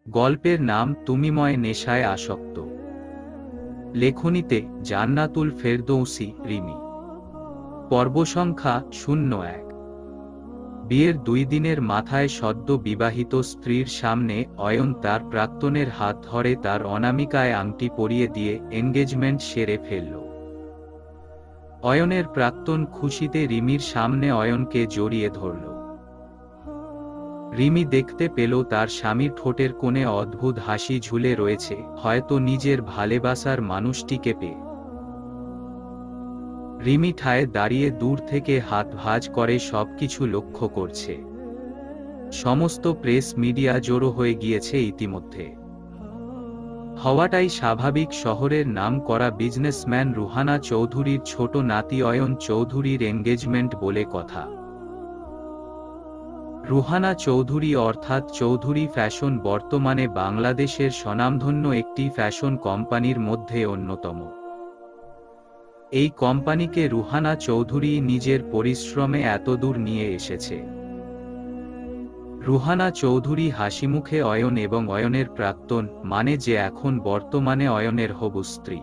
গল্পের নাম তুমিময় নেশায় আসক্ত। লেখনীতে জান্নাতুল ফেরদৌসী রিমি। পর্ব সংখ্যা 01। বিয়ের 2 দিনের মাথায় সদ্য বিবাহিত স্ত্রীর সামনে অয়ন তার প্রাক্তনের হাত ধরে তার অনামিকায় আংটি পরিয়ে দিয়ে এনগেজমেন্ট সেরে ফেলল। অয়নের প্রাক্তন খুশিতে রিমির সামনে অয়নকে জড়িয়ে ধরল। রিমি দেখতে পেল তার স্বামীর ঠোঁটের কোণে অদ্ভুত হাসি ঝুলে রয়েছে, হয়তো নিজের ভালোবাসার মানুষটিকে পেয়ে। রিমি ঠায় দাঁড়িয়ে দূর থেকে হাত ভাঁজ করে সবকিছু লক্ষ্য করছে। সমস্ত প্রেস মিডিয়া জড়ো হয়ে গিয়েছে ইতিমধ্যে। হওয়াটাই স্বাভাবিক। শহরের নাম করা বিজনেসম্যান রুহানা চৌধুরীর ছোট নাতি অয়ন চৌধুরীর এনগেজমেন্ট বলে কথা। রুহানা চৌধুরী অর্থাৎ চৌধুরী ফ্যাশন বর্তমানে বাংলাদেশের স্বনামধন্য একটি ফ্যাশন কোম্পানির মধ্যে অন্যতম। এই কোম্পানিকে রুহানা চৌধুরী নিজের পরিশ্রমে এতদূর নিয়ে এসেছে। রুহানা চৌধুরী হাসিমুখে অয়ন এবং অয়নের প্রাক্তন, মানে যে এখন বর্তমানে অয়নের হবু স্ত্রী,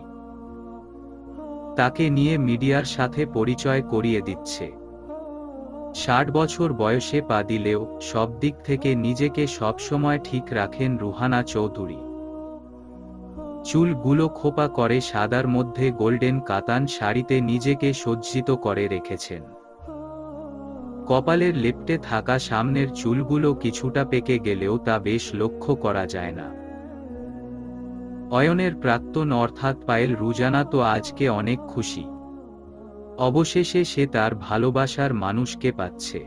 তাকে নিয়ে মিডিয়ার সাথে পরিচয় করিয়ে দিচ্ছে। 60 বছর বয়সে পা দিলেও সব দিক থেকে নিজেকে সবসময় ঠিক রাখেন রুহানা চৌধুরী। চুলগুলো খোপা করে সাদার মধ্যে গোল্ডেন কাতান শাড়িতে নিজেকে সজ্জিত করে রেখেছেন। কপালের লেপ্টে থাকা সামনের চুলগুলো কিছুটা পেকে গেলেও তা বেশ লক্ষ্য করা যায় না। অয়নের প্রাক্তন অর্থাৎ পায়েল রুজানা তো আজকে অনেক খুশি। অবশেষে সে তার ভালোবাসার মানুষকে পাচ্ছে।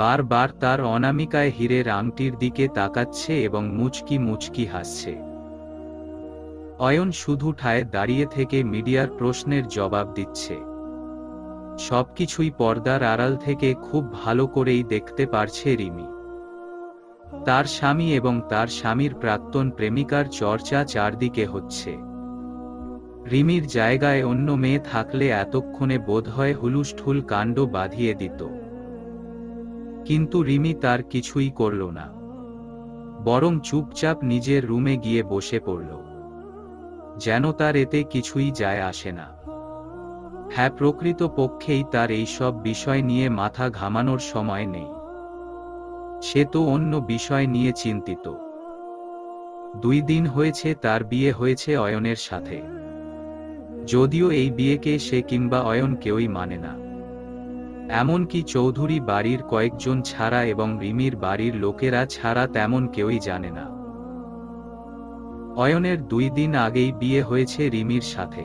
বারবার তার অনামিকায় হীরের আংটির দিকে তাকাচ্ছে এবং মুচকি মুচকি হাসছে। অয়ন শুধু ঠায় দাঁড়িয়ে থেকে মিডিয়ার প্রশ্নের জবাব দিচ্ছে। সবকিছুই পর্দার আড়াল থেকে খুব ভালো করেই দেখতে পারছে রিমি। তার স্বামী এবং তার স্বামীর প্রাক্তন প্রেমিকার চর্চা চারদিকে হচ্ছে। রিমির জায়গায় অন্য মেয়ে থাকলে এতক্ষণে বোধহয় হুলুস্থুল কাণ্ড বাঁধিয়ে দিত। কিন্তু রিমি তার কিছুই করল না, বরং চুপচাপ নিজের রুমে গিয়ে বসে পড়ল, যেন তার এতে কিছুই যায় আসে না। হ্যাঁ, প্রকৃতপক্ষেই তার এইসব বিষয় নিয়ে মাথা ঘামানোর সময় নেই। সে তো অন্য বিষয় নিয়ে চিন্তিত। 2 দিন হয়েছে তার বিয়ে হয়েছে অয়নের সাথে, যদিও এই বিয়েকে সে কিংবা অয়ন কেউই মানে না, এমনকি চৌধুরী বাড়ির কয়েকজন ছাড়া এবং রিমির বাড়ির লোকেরা ছাড়া তেমন কেউই জানে না। অয়নের 2 দিন আগেই বিয়ে হয়েছে রিমির সাথে।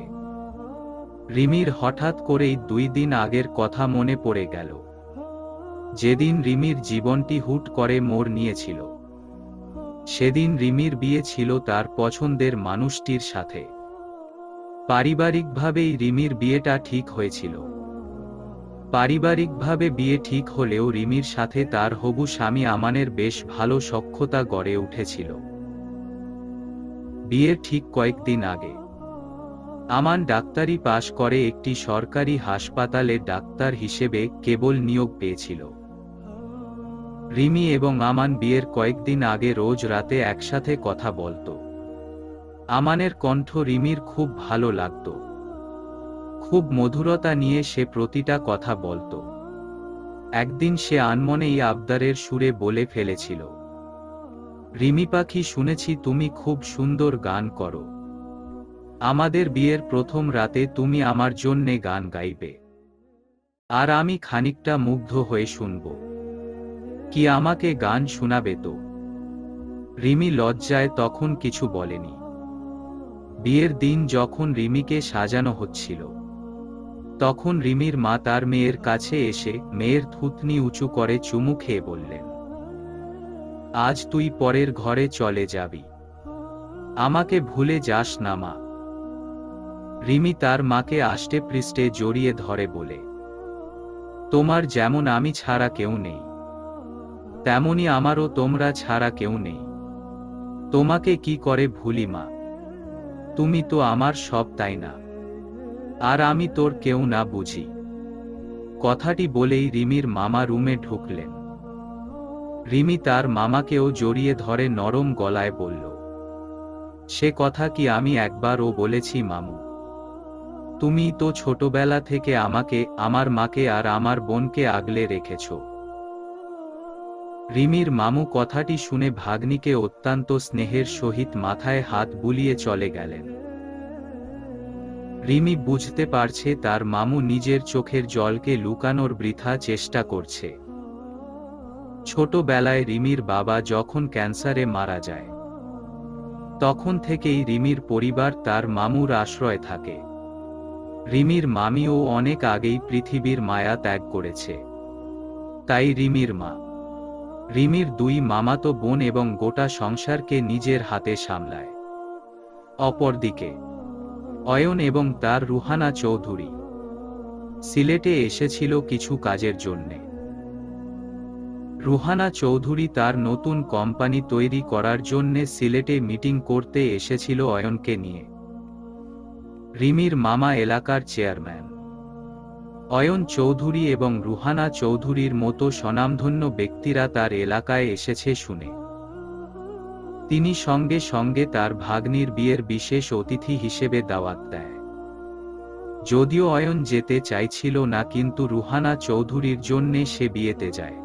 রিমির হঠাৎ করেই 2 দিন আগের কথা মনে পড়ে গেল, যেদিন রিমির জীবনটি হুট করে মোড় নিয়েছিল। সেদিন রিমির বিয়ে ছিল তার পছন্দের মানুষটির সাথে। পারিবারিকভাবেই রিমির বিয়েটা ঠিক হয়েছিল। পারিবারিকভাবে বিয়ে ঠিক হলেও রিমির সাথে তার হবু স্বামী আমানের বেশ ভালো সখ্যতা গড়ে উঠেছিল। বিয়ের ঠিক কয়েকদিন আগে আমান ডাক্তারি পাশ করে একটি সরকারি হাসপাতালে ডাক্তার হিসেবে কেবল নিয়োগ পেয়েছিল। রিমি এবং আমান বিয়ের কয়েকদিন আগে রোজ রাতে একসাথে কথা বলতো। আমানের কণ্ঠ রিমির খুব ভালো লাগত। খুব মধুরতা নিয়ে সে প্রতিটা কথা বলতো। একদিন সে আনমনেই আবদারের সুরে বলে ফেলেছিল, রিমি পাখি, শুনেছি তুমি খুব সুন্দর গান করো। আমাদের বিয়ের প্রথম রাতে তুমি আমার জন্যে গান গাইবে, আর আমি খানিকটা মুগ্ধ হয়ে শুনব। কি আমাকে গান শোনাবে তো? রিমি লজ্জায় তখন কিছু বলেনি। বিয়ের দিন যখন রিমিকে সাজানো হচ্ছিল, তখন রিমির মা তার মেয়ের কাছে এসে মেয়ের থুতনি উঁচু করে চুমু খেয়ে বললেন, আজ তুই পরের ঘরে চলে যাবি, আমাকে ভুলে যাস না মা। রিমি তার মাকে আষ্টে পৃষ্ঠে জড়িয়ে ধরে বলে, তোমার যেমন আমি ছাড়া কেউ নেই, তেমনি আমারও তোমরা ছাড়া কেউ নেই। তোমাকে কি করে ভুলি মা? তুমি তো আমার সব, তাই না? আর আমি তোর কেউ না বুঝি। কথাটি বলেই রিমির মামা রুমে ঢুকলেন। রিমি তার মামাকেও জড়িয়ে ধরে নরম গলায় বলল, সে কথা কি আমি একবারও বলেছি মামু? তুমি তো ছোটবেলা থেকে আমাকে, আমার মাকে আর আমার বোনকে আগলে রেখেছ। রিমির মামু কথাটি শুনে ভাগ্নিকে অত্যন্ত স্নেহের সহিত মাথায় হাত বুলিয়ে চলে গেলেন। রিমি বুঝতে পারছে তার মামু নিজের চোখের জলকে লুকানোর বৃথা চেষ্টা করছে। ছোটবেলায় রিমির বাবা যখন ক্যান্সারে মারা যায়, তখন থেকেই রিমির পরিবার তার মামুর আশ্রয় থাকে। রিমির মামিও অনেক আগেই পৃথিবীর মায়া ত্যাগ করেছে। তাই রিমির মা, রিমির দুই মামাতো বোন এবং গোটা সংসারকে নিজের হাতে সামলায়। অপরদিকে অয়ন এবং তার রুহানা চৌধুরী সিলেটে এসেছিল কিছু কাজের জন্যে। রুহানা চৌধুরী তার নতুন কোম্পানি তৈরি করার জন্যে সিলেটে মিটিং করতে এসেছিল অয়নকে নিয়ে। রিমির মামা এলাকার চেয়ারম্যান অয়ন চৌধুরী এবং রুহানা চৌধুরীর মতো স্বনামধন্য ব্যক্তিরা তার এলাকায় এসেছে শুনে তিনি সঙ্গে সঙ্গে তার ভাগ্নির বিয়ের বিশেষ অতিথি হিসেবে দাওয়াত দেয়। যদিও অয়ন যেতে চাইছিল না, কিন্তু রুহানা চৌধুরীর জন্যে সে বিয়েতে যায়।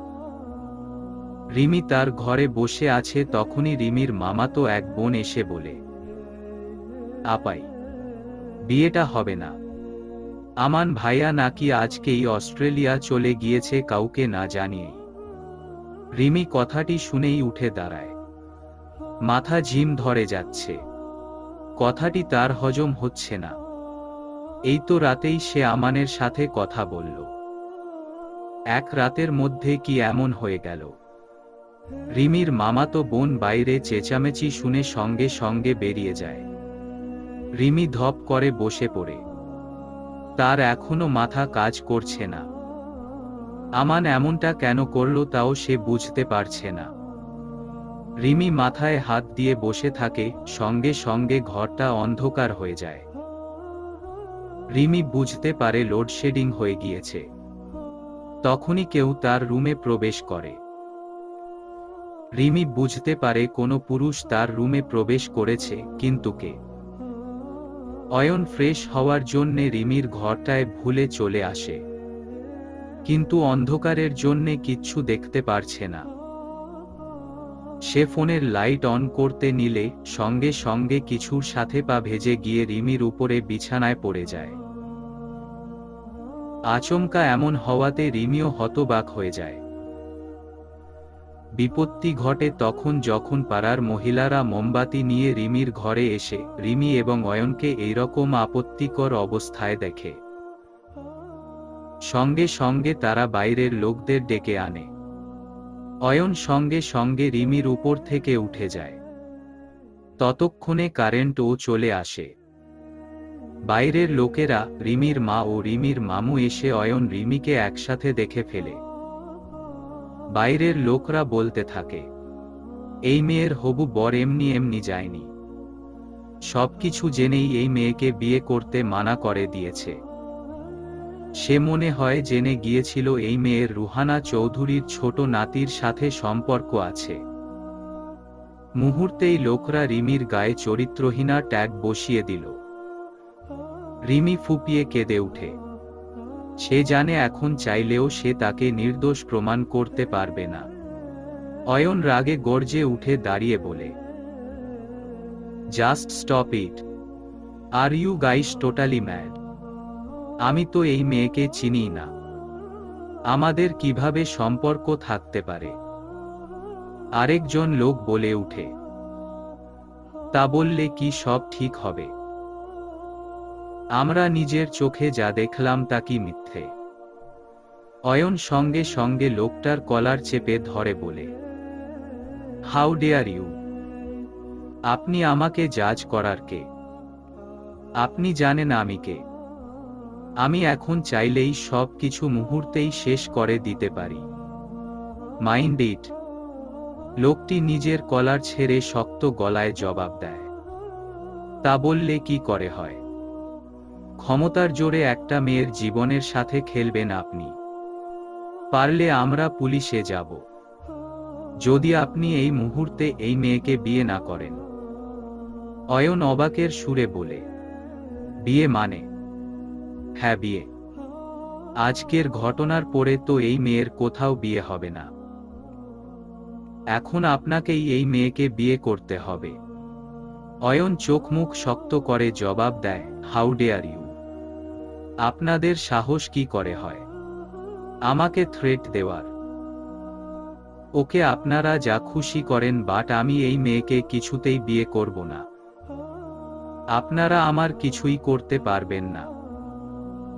রিমি তার ঘরে বসে আছে, তখনই রিমির মামাতো এক বোন এসে বলে, আপাই, বিয়েটা হবে না। আমান ভাইয়া নাকি আজকেই অস্ট্রেলিয়া চলে গিয়েছে কাউকে না জানিয়েই। রিমি কথাটি শুনেই উঠে দাঁড়ায়। মাথা ঝিম ধরে যাচ্ছে। কথাটি তার হজম হচ্ছে না। এই তো রাতেই সে আমানের সাথে কথা বলল। এক রাতের মধ্যে কি এমন হয়ে গেল? রিমির মামাতো বোন বাইরে চেঁচামেচি শুনে সঙ্গে সঙ্গে বেরিয়ে যায়। রিমি ধপ করে বসে পড়ে। তার এখনো মাথা কাজ করছে না। আমান এমনটা কেন করলো তাও সে বুঝতে পারছে না। রিমি মাথায় হাত দিয়ে বসে থাকে, সঙ্গে সঙ্গে ঘরটা অন্ধকার হয়ে যায়। রিমি বুঝতে পারে লোডশেডিং হয়ে গিয়েছে। তখনই কেউ তার রুমে প্রবেশ করে। রিমি বুঝতে পারে কোনো পুরুষ তার রুমে প্রবেশ করেছে, কিন্তু কে? অয়ন ফ্রেশ হওয়ার জন্যে রিমির ঘরটায় ভুলে চলে আসে, কিন্তু অন্ধকারের জন্যে কিচ্ছু দেখতে পারছে না। সে ফোনের লাইট অন করতে নিলে সঙ্গে সঙ্গে কিছুর সাথে পা ভেজে গিয়ে রিমির উপরে বিছানায় পড়ে যায়। আচমকা এমন হওয়াতে রিমিও হতবাক হয়ে যায়। বিপত্তি ঘটে তখন যখন পাড়ার মহিলারা মোমবাতি নিয়ে রিমির ঘরে এসে রিমি এবং অয়নকে এইরকম আপত্তিকর অবস্থায় দেখে। সঙ্গে সঙ্গে তারা বাইরের লোকদের ডেকে আনে। অয়ন সঙ্গে সঙ্গে রিমির উপর থেকে উঠে যায়। ততক্ষণে কারেন্টও চলে আসে। বাইরের লোকেরা, রিমির মা ও রিমির মামু এসে অয়ন রিমিকে একসাথে দেখে ফেলে। বাইরের লোকরা বলতে থাকে, এই মেয়ের হবু বর এমনি এমনি যায়নি। সবকিছু জেনেই এই মেয়েকে বিয়ে করতে মানা করে দিয়েছে। সে মনে হয় জেনে গিয়েছিল এই মেয়ের রুহানা চৌধুরীর ছোট নাতির সাথে সম্পর্ক আছে। মুহূর্তেই লোকরা রিমির গায়ে চরিত্রহীনা ট্যাগ বসিয়ে দিল। রিমি ফুপিয়ে কেঁদে উঠে। সে জানে এখন চাইলেও সে তাকে নির্দোষ প্রমাণ করতে পারবে না। অয়ন রাগে গর্জে উঠে দাঁড়িয়ে বলে, just stop it. Are you guys totally mad? আমি তো এই মেয়েকে চিনি না। আমাদের কিভাবে সম্পর্ক থাকতে পারে? আরেকজন লোক বলে উঠে, তা বললে কি সব ঠিক হবে? আমরা নিজের চোখে যা দেখলাম তা কি মিথ্যে? অয়ন সঙ্গে সঙ্গে লোকটার কলার চেপে ধরে বলে, হাউ ডেয়ার ইউ? আপনি আমাকে জাজ করার কে? আপনি জানেন আমি কে? আমি এখন চাইলেই সব কিছু মুহূর্তেই শেষ করে দিতে পারি। Mind it. লোকটি নিজের কলার ছেড়ে শক্ত গলায় জবাব দেয়, তা বললে কি করে হয়? ক্ষমতার জোরে একটা মেয়ের জীবনের সাথে খেলবেন আপনি? পারলে আমরা পুলিশে যাব। যদি আপনি এই মুহূর্তে এই মেয়েকে বিয়ে না করেন। অয়ন অবাকের সুরে বলে, বিয়ে মানে? হ্যাঁ, বিয়ে। আজকের ঘটনার পরে তো এই মেয়ের কোথাও বিয়ে হবে না। এখন আপনাকেই এই মেয়েকে বিয়ে করতে হবে। অয়ন চোখ মুখ শক্ত করে জবাব দেয়, হাউ ডেয়ার ইউ? আপনাদের সাহস কি করে হয় আমাকে থ্রেট দেওয়ার? ওকে আপনারা যা খুশি করেন, বাট আমি এই মেয়েকে কিছুতেই বিয়ে করব না। আপনারা আমার কিছুই করতে পারবেন না।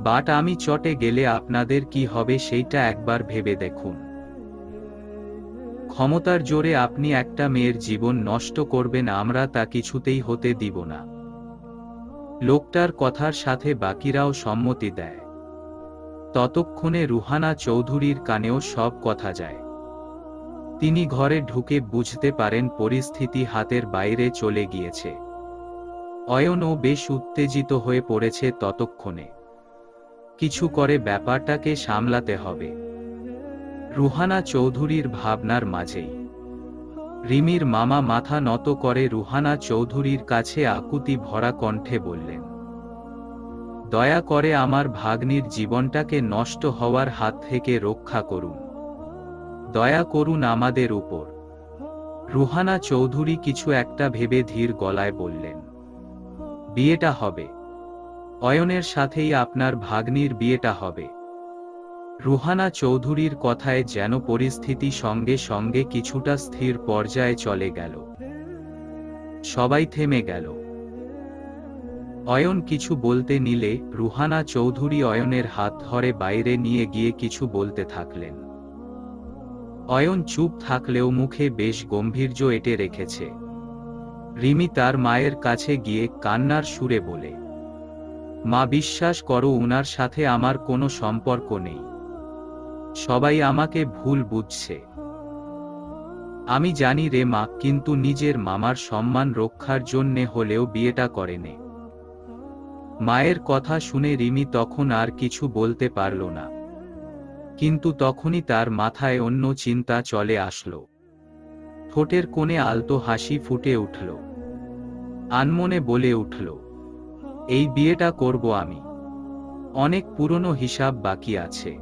বাট আমি চটে গেলে আপনাদের কি হবে সেইটা একবার ভেবে দেখুন। ক্ষমতার জোরে আপনি একটা মেয়ের জীবন নষ্ট করবেন, আমরা তা কিছুতেই হতে দিব না। লোকটার কথার সাথে বাকিরাও সম্মতি দেয়। ততক্ষণে রুহানা চৌধুরীর কানেও সব কথা যায়। তিনি ঘরে ঢুকে বুঝতে পারেন পরিস্থিতি হাতের বাইরে চলে গিয়েছে। অয়নও বেশ উত্তেজিত হয়ে পড়েছে ততক্ষণে। কিছু করে ব্যাপারটাকে সামলাতে হবে। রুহানা চৌধুরীর ভাবনার মাঝেই রিমির মামা মাথা নত করে রুহানা চৌধুরীর কাছে আকুতি ভরা কণ্ঠে বললেন, দয়া করে আমার ভাগ্নির জীবনটাকে নষ্ট হওয়ার হাত থেকে রক্ষা করুন। দয়া করুন আমাদের উপর। রুহানা চৌধুরী কিছু একটা ভেবে ধীর গলায় বললেন, বিয়েটা হবে। অয়নের সাথেই আপনার ভাগ্নির বিয়েটা হবে। রুহানা চৌধুরীর কথায় যেন পরিস্থিতি সঙ্গে সঙ্গে কিছুটা স্থির পর্যায়ে চলে গেল। সবাই থেমে গেল। অয়ন কিছু বলতে নিলে রুহানা চৌধুরী অয়নের হাত ধরে বাইরে নিয়ে গিয়ে কিছু বলতে থাকলেন। অয়ন চুপ থাকলেও মুখে বেশ গম্ভীর্য এঁটে রেখেছে। রিমি তার মায়ের কাছে গিয়ে কান্নার সুরে বলে, মা, বিশ্বাস করো, উনার সাথে আমার কোনো সম্পর্ক নেই। সবাই আমাকে ভুল বুঝছে। আমি জানি রে মা, কিন্তু নিজের মামার সম্মান রক্ষার জন্যে হলেও বিয়েটা করেনে। মায়ের কথা শুনে রিমি তখন আর কিছু বলতে পারল না। কিন্তু তখনই তার মাথায় অন্য চিন্তা চলে আসলো। ঠোঁটের কোণে আলতো হাসি ফুটে উঠল। আনমনে বলে উঠল, এই বিয়েটা করব আমি। অনেক পুরনো হিসাব বাকি আছে।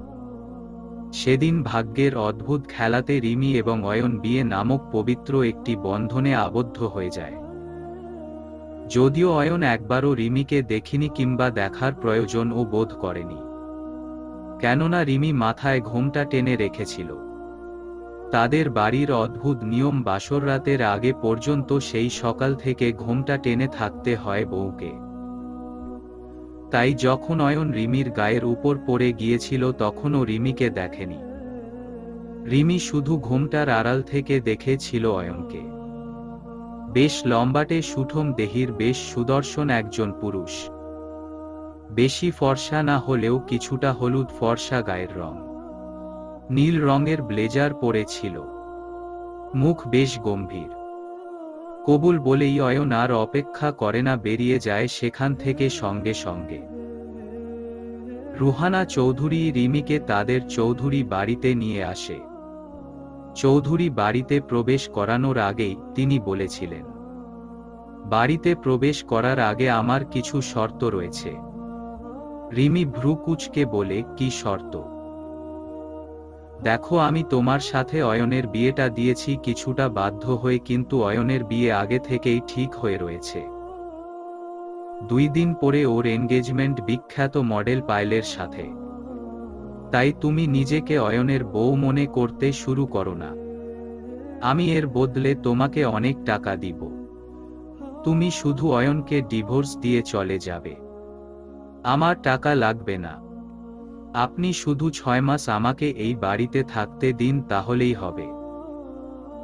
সেদিন ভাগ্যের অদ্ভুত খেলাতে রিমি এবং অয়ন বিয়ে নামক পবিত্র একটি বন্ধনে আবদ্ধ হয়ে যায়। যদিও অয়ন একবারও রিমিকে দেখিনি কিংবা দেখার প্রয়োজনও বোধ করেনি। কেননা রিমি মাথায় ঘোমটা টেনে রেখেছিল। তাদের বাড়ির অদ্ভুত নিয়ম, বাসর রাতের আগে পর্যন্ত সেই সকাল থেকে ঘোমটা টেনে থাকতে হয় বউকে। তাই যখন অয়ন রিমির গায়ের উপর পড়ে গিয়েছিল তখনও রিমিকে দেখেনি। রিমি শুধু ঘোমটার আড়াল থেকে দেখেছিল অয়নকে। বেশ লম্বাটে সুঠম দেহির, বেশ সুদর্শন একজন পুরুষ। বেশি ফর্সা না হলেও কিছুটা হলুদ ফর্সা গায়ের রং। নীল রঙের ব্লেজার পরেছিল। মুখ বেশ গম্ভীর। কবুল বলেই অয়ন আর অপেক্ষা করে না, বেরিয়ে যায় সেখান থেকে সঙ্গে সঙ্গে। রুহানা চৌধুরী রিমিকে তাদের চৌধুরী বাড়িতে নিয়ে আসে। চৌধুরী বাড়িতে প্রবেশ করানোর আগেই তিনি বলেছিলেন, বাড়িতে প্রবেশ করার আগে আমার কিছু শর্ত রয়েছে। রিমি ভ্রু কুঁচকে বলে, কি শর্ত? দেখো, আমি তোমার সাথে অয়নের বিয়েটা দিয়েছি কিছুটা বাধ্য হয়ে, কিন্তু অয়নের বিয়ে আগে থেকেই ঠিক হয়ে রয়েছে। 2 দিন পরে ওর এনগেজমেন্ট বিখ্যাত মডেল পায়েলের সাথে। তাই তুমি নিজেকে অয়নের বউ মনে করতে শুরু করো না। আমি এর বদলে তোমাকে অনেক টাকা দিব। তুমি শুধু অয়নকে ডিভোর্স দিয়ে চলে যাবে। আমার টাকা লাগবে না। আপনি শুধু 6 মাস আমাকে এই বাড়িতে থাকতে দিন, তাহলেই হবে।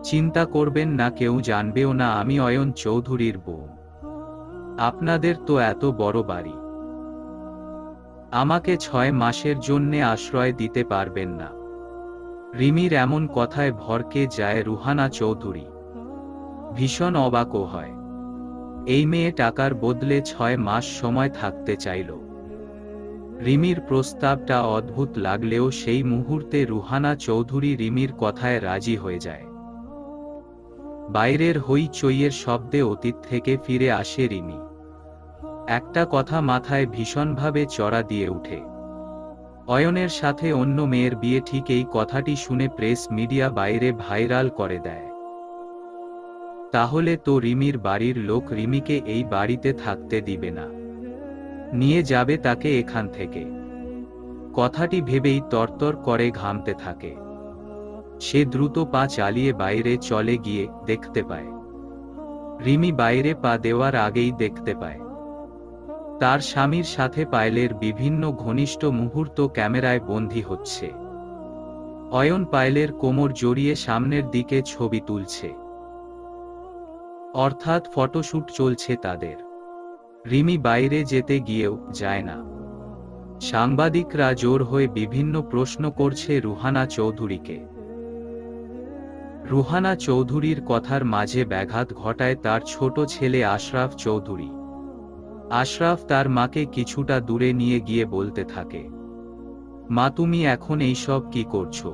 চিন্তা করবেন না, কেউ জানবেও না আমি অয়ন চৌধুরীর বউ। আপনাদের তো এত বড় বাড়ি, আমাকে 6 মাসের জন্যে আশ্রয় দিতে পারবেন না। রিমির এমন কথায় ভরকে যায় রুহানা চৌধুরী। ভীষণ অবাকও হয়। এই মেয়ে টাকার বদলে 6 মাস সময় থাকতে চাইল। রিমির প্রস্তাবটা অদ্ভুত লাগলেও সেই মুহূর্তে রুহানা চৌধুরী রিমির কথায় রাজি হয়ে যায়। বাইরের হইচইয়ের শব্দে অতীত থেকে ফিরে আসে রিমি। একটা কথা মাথায় ভীষণভাবে চড়া দিয়ে উঠে। অয়নের সাথে অন্য মেয়ের বিয়ে, ঠিক এই কথাটি শুনে প্রেস মিডিয়া বাইরে ভাইরাল করে দেয়। তাহলে তো রিমির বাড়ির লোক রিমিকে এই বাড়িতে থাকতে দিবে না, নিয়ে যাবে তাকে এখান থেকে। কথাটি ভেবেই তরতর করে ঘামতে থাকে। সে দ্রুত পা চালিয়ে বাইরে চলে গিয়ে দেখতে পায় রিমি বাইরে পা দেওয়ার আগেই দেখতে পায় তার স্বামীর সাথে পায়েলের বিভিন্ন ঘনিষ্ঠ মুহূর্ত ক্যামেরায় বন্দী হচ্ছে। অয়ন পায়েলের কোমর জড়িয়ে সামনের দিকে ছবি তুলছে, অর্থাৎ ফটোশুট চলছে তাদের। রিমি বাইরে যেতে গিয়েও যায় না। সাংবাদিকরা জোর হয়ে বিভিন্ন প্রশ্ন করছে রুহানা চৌধুরীকে। রুহানা চৌধুরীর কথার মাঝে ব্যাঘাত ঘটায় তার ছোট ছেলে আশরাফ চৌধুরী। আশরাফ তার মাকে কিছুটা দূরে নিয়ে গিয়ে বলতে থাকে, মা তুমি এখন এইসব কি করছো?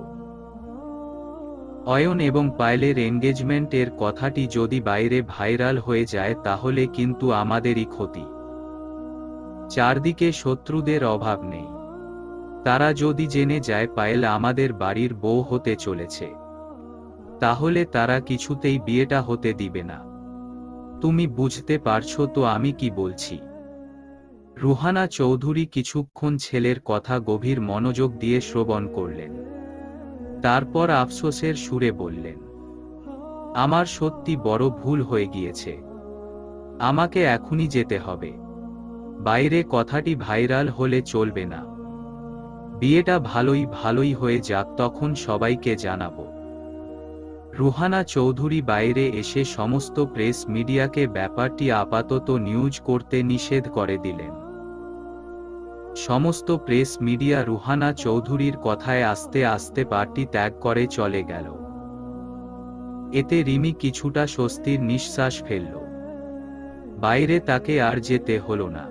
অয়ন এবং পায়েলের এনগেজমেন্ট এর কথাটি যদি বাইরে ভাইরাল হয়ে যায় তাহলে কিন্তু আমাদেরই ক্ষতি। চারদিকে শত্রুদের অভাব নেই। তারা যদি জেনে যায় পায়েল আমাদের বাড়ির বউ হতে চলেছে, তাহলে তারা কিছুতেই বিয়েটা হতে দিবে না। তুমি বুঝতে পারছো তো আমি কি বলছি? রুহানা চৌধুরী কিছুক্ষণ ছেলের কথা গভীর মনোযোগ দিয়ে শ্রবণ করলেন। তারপর আফসোসের সুরে বললেন, আমার সত্যি বড় ভুল হয়ে গিয়েছে। আমাকে এখনই যেতে হবে। বাইরে কথাটি ভাইরাল হলে চলবে না। বিয়েটা ভালোই হয়ে যাক, তখন সবাইকে জানাবো। রুহানা চৌধুরী বাইরে এসে সমস্ত প্রেস মিডিয়াকে ব্যাপারটি আপাতত নিউজ করতে নিষেধ করে দিলেন। সমস্ত প্রেস মিডিয়া রুহানা চৌধুরীর কথায় আস্তে আস্তে পার্টি ত্যাগ করে চলে গেল। এতে রিমি কিছুটা স্বস্তির নিঃশ্বাস ফেলল। বাইরে তাকে আর যেতে হলো না।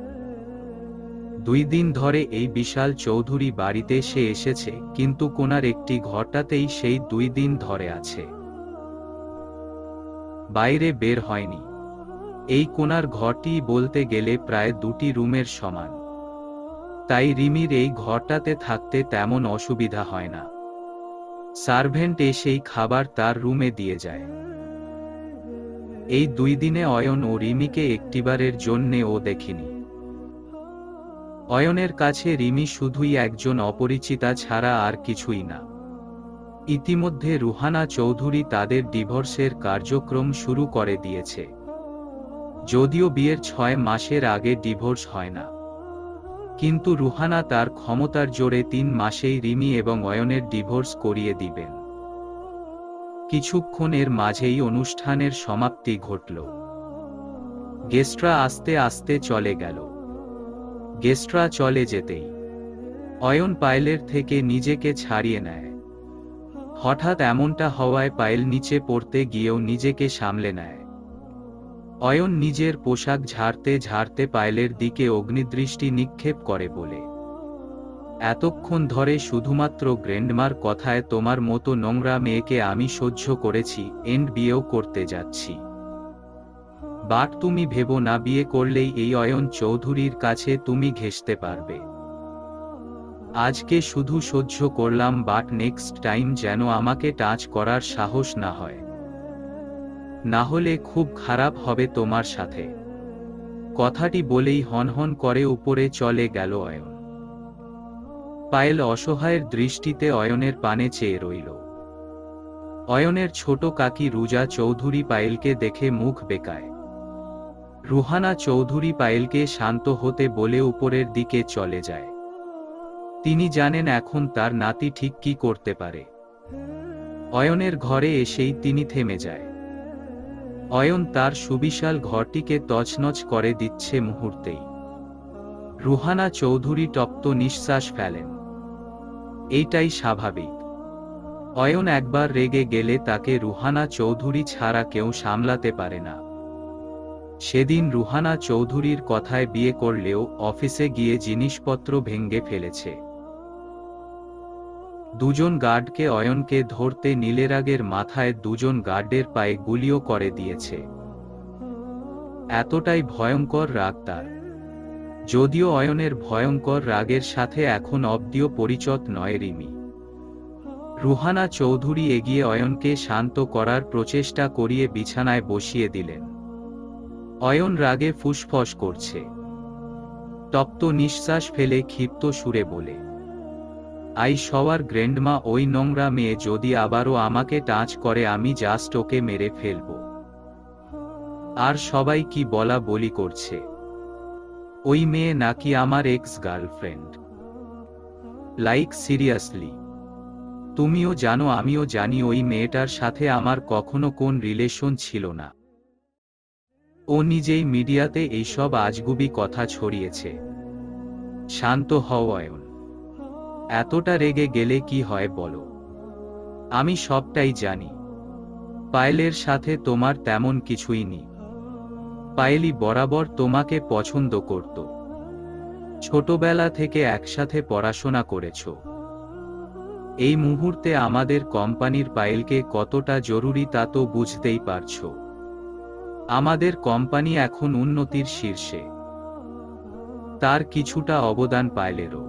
2 দিন ধরে এই বিশাল চৌধুরী বাড়িতে সে এসেছে, কিন্তু কোনার একটি ঘরটাতেই সেই 2 দিন ধরে আছে। বাইরে বের হয়নি। এই কোনার ঘরটি বলতে গেলে প্রায় 2টি রুমের সমান। তাই রিমির এই ঘরটাতে থাকতে তেমন অসুবিধা হয় না। সার্ভেন্ট এসেই খাবার তার রুমে দিয়ে যায়। এই 2 দিনে অয়ন ও রিমিকে একটিবারের জন্যেও দেখেনি। অয়নের কাছে রিমি শুধুই একজন অপরিচিতা ছাড়া আর কিছুই না। ইতিমধ্যে রুহানা চৌধুরী তাদের ডিভোর্সের কার্যক্রম শুরু করে দিয়েছে। যদিও বিয়ের 6 মাসের আগে ডিভোর্স হয় না, কিন্তু রুহানা তার ক্ষমতার জোরে 3 মাসেই রিমি এবং অয়নের ডিভোর্স করিয়ে দিবেন। কিছুক্ষণের মাঝেই অনুষ্ঠানের সমাপ্তি ঘটল। গেস্টরা আস্তে আস্তে চলে গেল। গেস্টরা চলে যেতেই অয়ন পায়েলের থেকে নিজেকে ছাড়িয়ে নেয়। হঠাৎ এমনটা হওয়ায় পায়েল নিচে পড়তে গিয়েও নিজেকে সামলে নেয়। অয়ন নিজের পোশাক ঝাড়তে ঝাড়তে পায়েলের দিকে অগ্নিদৃষ্টি নিক্ষেপ করে বলে, এতক্ষণ ধরে শুধুমাত্র গ্র্যান্ডমার কথায় তোমার মতো নোংরা মেয়েকে আমি সহ্য করেছি, এন্ড বিয়েও করতে যাচ্ছি। বাট তুমি ভেবো না বিয়ে করলেই এই অয়ন চৌধুরীর কাছে তুমি ঘেঁষতে পারবে। আজকে শুধু সহ্য করলাম, বাট নেক্সট টাইম যেন আমাকে টাচ করার সাহস না হয়, না হলে খুব খারাপ হবে তোমার সাথে। কথাটি বলেই হনহন করে উপরে চলে গেল অয়ন। পায়েল অসহায়ের দৃষ্টিতে অয়নের পানে চেয়ে রইল। অয়নের ছোট কাকি রুজা চৌধুরী পায়েলকে দেখে মুখ বেঁকায়। রুহানা চৌধুরী পায়েলকে শান্ত হতে বলে উপরের দিকে চলে যায়। তিনি জানেন এখন তার নাতি ঠিক কি করতে পারে। অয়নের ঘরে এসেই তিনি থেমে যায়। অয়ন তার সুবিশাল ঘরটিকে তছনছ করে দিচ্ছে মুহূর্তেই। রুহানা চৌধুরী তপ্ত নিঃশ্বাস ফেলেন। এইটাই স্বাভাবিক। অয়ন একবার রেগে গেলে তাকে রুহানা চৌধুরী ছাড়া কেউ সামলাতে পারে না। সেদিন রুহানা চৌধুরীর কথায় বিয়ে করলেও অফিসে গিয়ে জিনিসপত্র ভেঙে ফেলেছে। দুজন গার্ডকে অয়নকে ধরতে নীলেরাগের মাথায় দুজন গার্ডের পায়ে গুলিও করে দিয়েছে। এতটাই ভয়ঙ্কর রাগ তার। যদিও অয়নের ভয়ঙ্কর রাগের সাথে এখন অব্দিও পরিচিত নয় রিমি। রুহানা চৌধুরী এগিয়ে অয়নকে শান্ত করার প্রচেষ্টা করিয়ে বিছানায় বসিয়ে দিলেন। অয়ন রাগে ফুসফস করছে। তপ্ত নিঃশ্বাস ফেলে ক্ষিপ্ত সুরে বলে, আই সওয়ার গ্র্যান্ডমা, ওই নোংরা মেয়ে যদি আবারও আমাকে টাচ করে আমি জাস্ট ওকে মেরে ফেলব। আর সবাই কি বলা বলি করছে? ওই মেয়ে নাকি আমার এক্স গার্লফ্রেন্ড? Like seriously? তুমিও জানো আমিও জানি ওই মেয়েটার সাথে আমার কখনো কোন রিলেশন ছিল না। ও নিজেই মিডিয়াতে এইসব আজগুবি কথা ছড়িয়েছে। শান্ত হও অয়ন। এতটা রেগে গেলে কি হয় বলো? আমি সবটাই জানি। পায়েলের সাথে তোমার তেমন কিছুই নেই। পায়েলই বরাবর তোমাকে পছন্দ করত। ছোটবেলা থেকে একসাথে পড়াশোনা করেছ। এই মুহূর্তে আমাদের কোম্পানির পায়েলকে কতটা জরুরি তা তো বুঝতেই পারছো। আমাদের কোম্পানি এখন উন্নতির শীর্ষে। তার কিছুটা অবদান পায়েলেরও।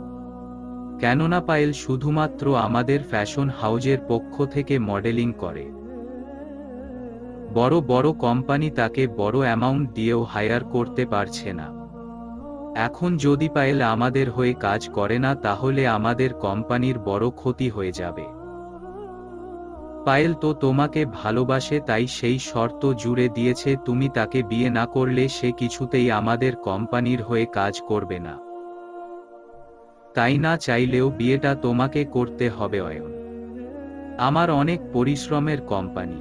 কেননা পায়েল শুধুমাত্র আমাদের ফ্যাশন হাউজের পক্ষ থেকে মডেলিং করে। বড় বড় কোম্পানি তাকে বড় অ্যামাউন্ট দিয়েও হায়ার করতে পারছে না। এখন যদি পায়েল আমাদের হয়ে কাজ করে না তাহলে আমাদের কোম্পানির বড় ক্ষতি হয়ে যাবে। পায়েল তো তোমাকে ভালোবাসে, তাই সেই শর্ত জুড়ে দিয়েছে তুমি তাকে বিয়ে না করলে সে কিছুতেই আমাদের কোম্পানির হয়ে কাজ করবে না। তাই না চাইলেও বিয়েটা তোমাকে করতে হবে অয়ন। আমার অনেক পরিশ্রমের কোম্পানি।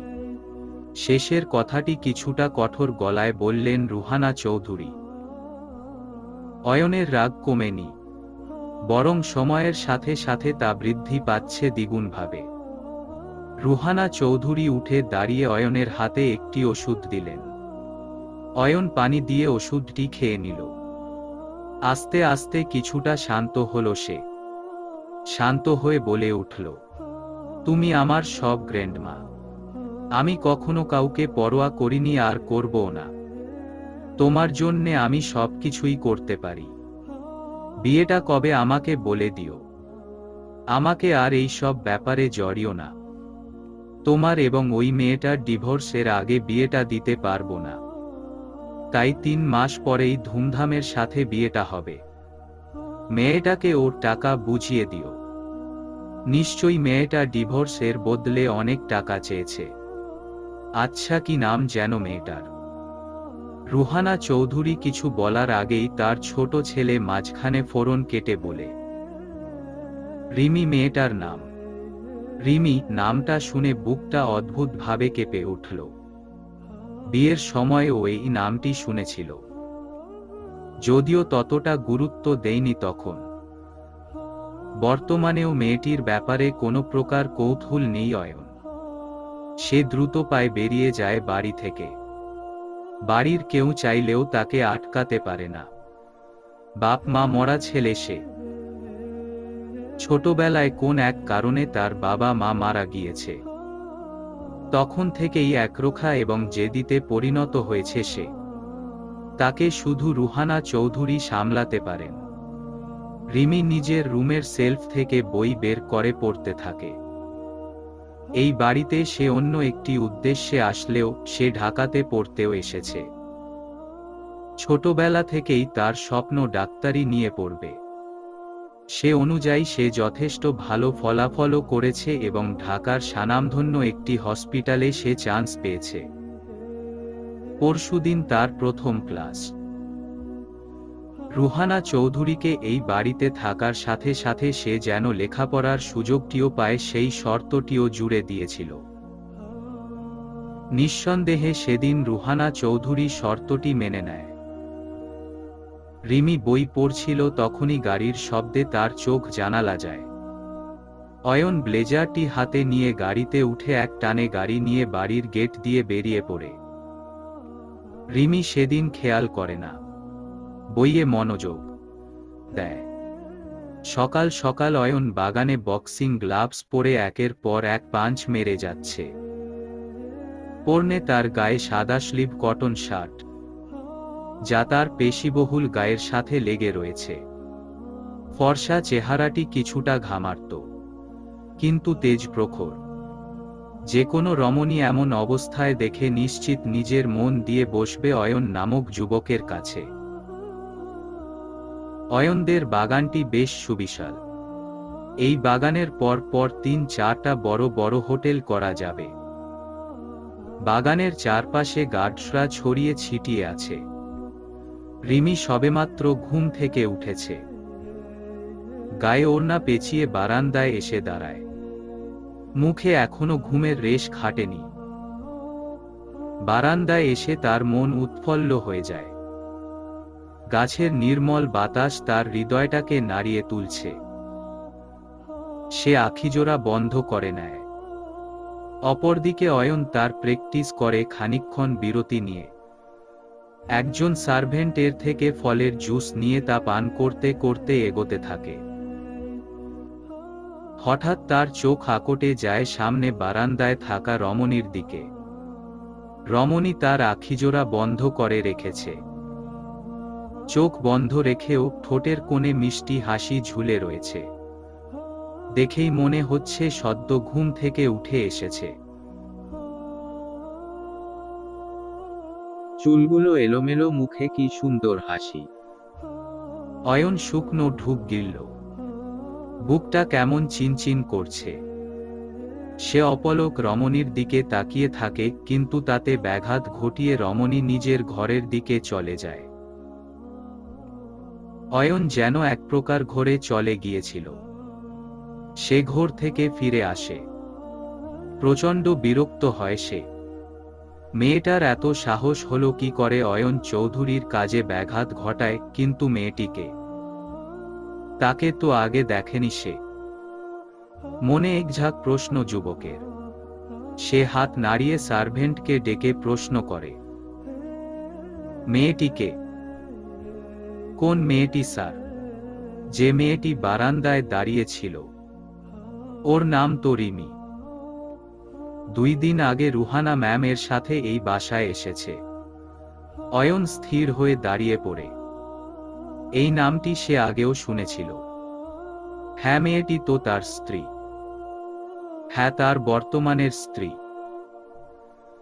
শেষের কথাটি কিছুটা কঠোর গলায় বললেন রুহানা চৌধুরী। অয়নের রাগ কমেনি, বরং সময়ের সাথে সাথে তা বৃদ্ধি পাচ্ছে দ্বিগুণভাবে। রুহানা চৌধুরী উঠে দাঁড়িয়ে অয়নের হাতে একটি ওষুধ দিলেন। অয়ন পানি দিয়ে ওষুধটি খেয়ে নিল। আস্তে আস্তে কিছুটা শান্ত হল সে। শান্ত হয়ে বলে উঠল, তুমি আমার সব গ্র্যান্ডমা। আমি কখনো কাউকে পরোয়া করিনি আর করবও না। তোমার জন্যে আমি সবকিছুই করতে পারি। বিয়েটা কবে আমাকে বলে দিও। আমাকে আর এই সব ব্যাপারে জড়িও না। তোমার এবং ওই মেয়েটার ডিভোর্সের আগে বিয়েটা দিতে পারবো না। তাই 3 মাস পরেই ধুমধামের সাথে বিয়েটা হবে। মেয়েটাকে ওর টাকা বুঝিয়ে দিও। নিশ্চয়ই মেয়েটা ডিভোর্সের বদলে অনেক টাকা চেয়েছে। আচ্ছা, কি নাম যেন মেয়েটার? রুহানা চৌধুরী কিছু বলার আগেই তার ছোট ছেলে মাঝখানে ফোরন কেটে বলে, রিমি মেয়েটার নাম। রিমি নামটা শুনে বুকটা অদ্ভুতভাবে কেঁপে উঠল। বিয়ের সময়ও এই নামটি শুনেছিল, যদিও ততটা গুরুত্ব দেয়নি তখন। বর্তমানেও মেয়েটির ব্যাপারে কোনো প্রকার কৌতূহল নেই অয়ন। সে দ্রুত পায়ে বেরিয়ে যায় বাড়ি থেকে। বাড়ির কেউ চাইলেও তাকে আটকাতে পারে না। বাপ মা মরা ছেলে সে। ছোটবেলায় কোন এক কারণে তার বাবা মা মারা গিয়েছে। তখন থেকেই একরোখা এবং জেদিতে পরিণত হয়েছে সে। তাকে শুধু রুহানা চৌধুরী সামলাতে পারেন। রিমি নিজের রুমের সেলফ থেকে বই বের করে পড়তে থাকে। এই বাড়িতে সে অন্য একটি উদ্দেশ্যে আসলেও সে ঢাকাতে পড়তেও এসেছে। ছোটবেলা থেকেই তার স্বপ্ন ডাক্তারি নিয়ে পড়বে। সে অনুযায়ী সে যথেষ্ট ভালো ফলাফলও করেছে এবং ঢাকার স্বনামধন্য একটি হসপিটালে সে চান্স পেয়েছে। পরশুদিন তার প্রথম ক্লাস। রুহানা চৌধুরীকে এই বাড়িতে থাকার সাথে সাথে সে যেন লেখাপড়ার সুযোগটিও পায়, সেই শর্তটিও জুড়ে দিয়েছিল। নিঃসন্দেহে সেদিন রুহানা চৌধুরী শর্তটি মেনে নেয়। রিমি বই পড়ছিল, তখনই গাড়ির শব্দে তার চোখ জানালা যায়। অয়ন ব্লেজারটি হাতে নিয়ে গাড়িতে উঠে এক টানে গাড়ি নিয়ে বাড়ির গেট দিয়ে বেরিয়ে পড়ে। রিমি সেদিন খেয়াল করে না, বইয়ে মনোযোগ দেয়। সকাল সকাল অয়ন বাগানে বক্সিং গ্লাভস পরে একের পর এক পাঞ্চ মেরে যাচ্ছে। পরনে তার গায়ে সাদা স্লিভ কটন শার্ট, যা তার পেশিবহুল গায়ের সাথে লেগে রয়েছে। ফর্সা চেহারাটি কিছুটা ঘামার্ত, কিন্তু তেজ প্রখর। যে কোনো রমণী এমন অবস্থায় দেখে নিশ্চিত নিজের মন দিয়ে বসবে অয়ন নামক যুবকের কাছে। অয়নদের বাগানটি বেশ সুবিশাল। এই বাগানের পর পর ৩-৪টা বড় বড় হোটেল করা যাবে। বাগানের চারপাশে গার্ডসরা ছড়িয়ে ছিটিয়ে আছে। রিমি সবেমাত্র ঘুম থেকে উঠেছে। গায়ে ওড়না পেঁচিয়ে বারান্দায় এসে দাঁড়ায়। মুখে এখনো ঘুমের রেশ খাটেনি। বারান্দায় এসে তার মন উৎফুল্ল হয়ে যায়। গাছের নির্মল বাতাস তার হৃদয়টাকে নাড়িয়ে তুলছে। সে আখিজোড়া বন্ধ করে নেয়। অপরদিকে অয়ন তার প্র্যাকটিস করে খানিকক্ষণ বিরতি নিয়ে। একজন সার্ভেন্টের থেকে ফলের জুস নিয়ে তা পান করতে করতে এগোতে থাকে। হঠাৎ তার চোখ আকটে যায় সামনে বারান্দায় থাকা রমণীর দিকে। রমণী তার আখিজোড়া বন্ধ করে রেখেছে। চোখ বন্ধ রেখেও ঠোঁটের কোণে মিষ্টি হাসি ঝুলে রয়েছে। দেখেই মনে হচ্ছে সদ্য ঘুম থেকে উঠে এসেছে। চুলগুলো এলোমেলো, মুখে কি সুন্দর হাসি। অয়ন শুকনো ঢুক গিলল। বুকটা কেমন চিনচিন করছে। সে অপলক রমণীর দিকে তাকিয়ে থাকে, কিন্তু তাতে ব্যাঘাত ঘটিয়ে রমণী নিজের ঘরের দিকে চলে যায়। অয়ন যেন এক প্রকার ঘোরে চলে গিয়েছিল। সে ঘোর থেকে ফিরে আসে। প্রচণ্ড বিরক্ত হয় সে। মেয়েটার এত সাহস হলো কি করে অয়ন চৌধুরীর কাজে ব্যাঘাত ঘটায়, কিন্তু মেয়েটিকে, তাকে তো আগে দেখেনি সে। মনে একঝাঁক প্রশ্ন যুবকের। সে হাত নাড়িয়ে সার্ভেন্টকে ডেকে প্রশ্ন করে, মেয়েটিকে? কোন মেয়েটি স্যার? যে মেয়েটি বারান্দায় দাঁড়িয়ে ছিল। ওর নাম তো রিমি। 2 দিন আগে রুহানা ম্যাম এর সাথে এই বাসায় এসেছে। অয়ন স্থির হয়ে দাঁড়িয়ে পড়ে। এই নামটি সে আগেও শুনেছিল। হ্যাঁ, মেয়েটি তো তার স্ত্রী। হ্যাঁ, তার বর্তমানের স্ত্রী।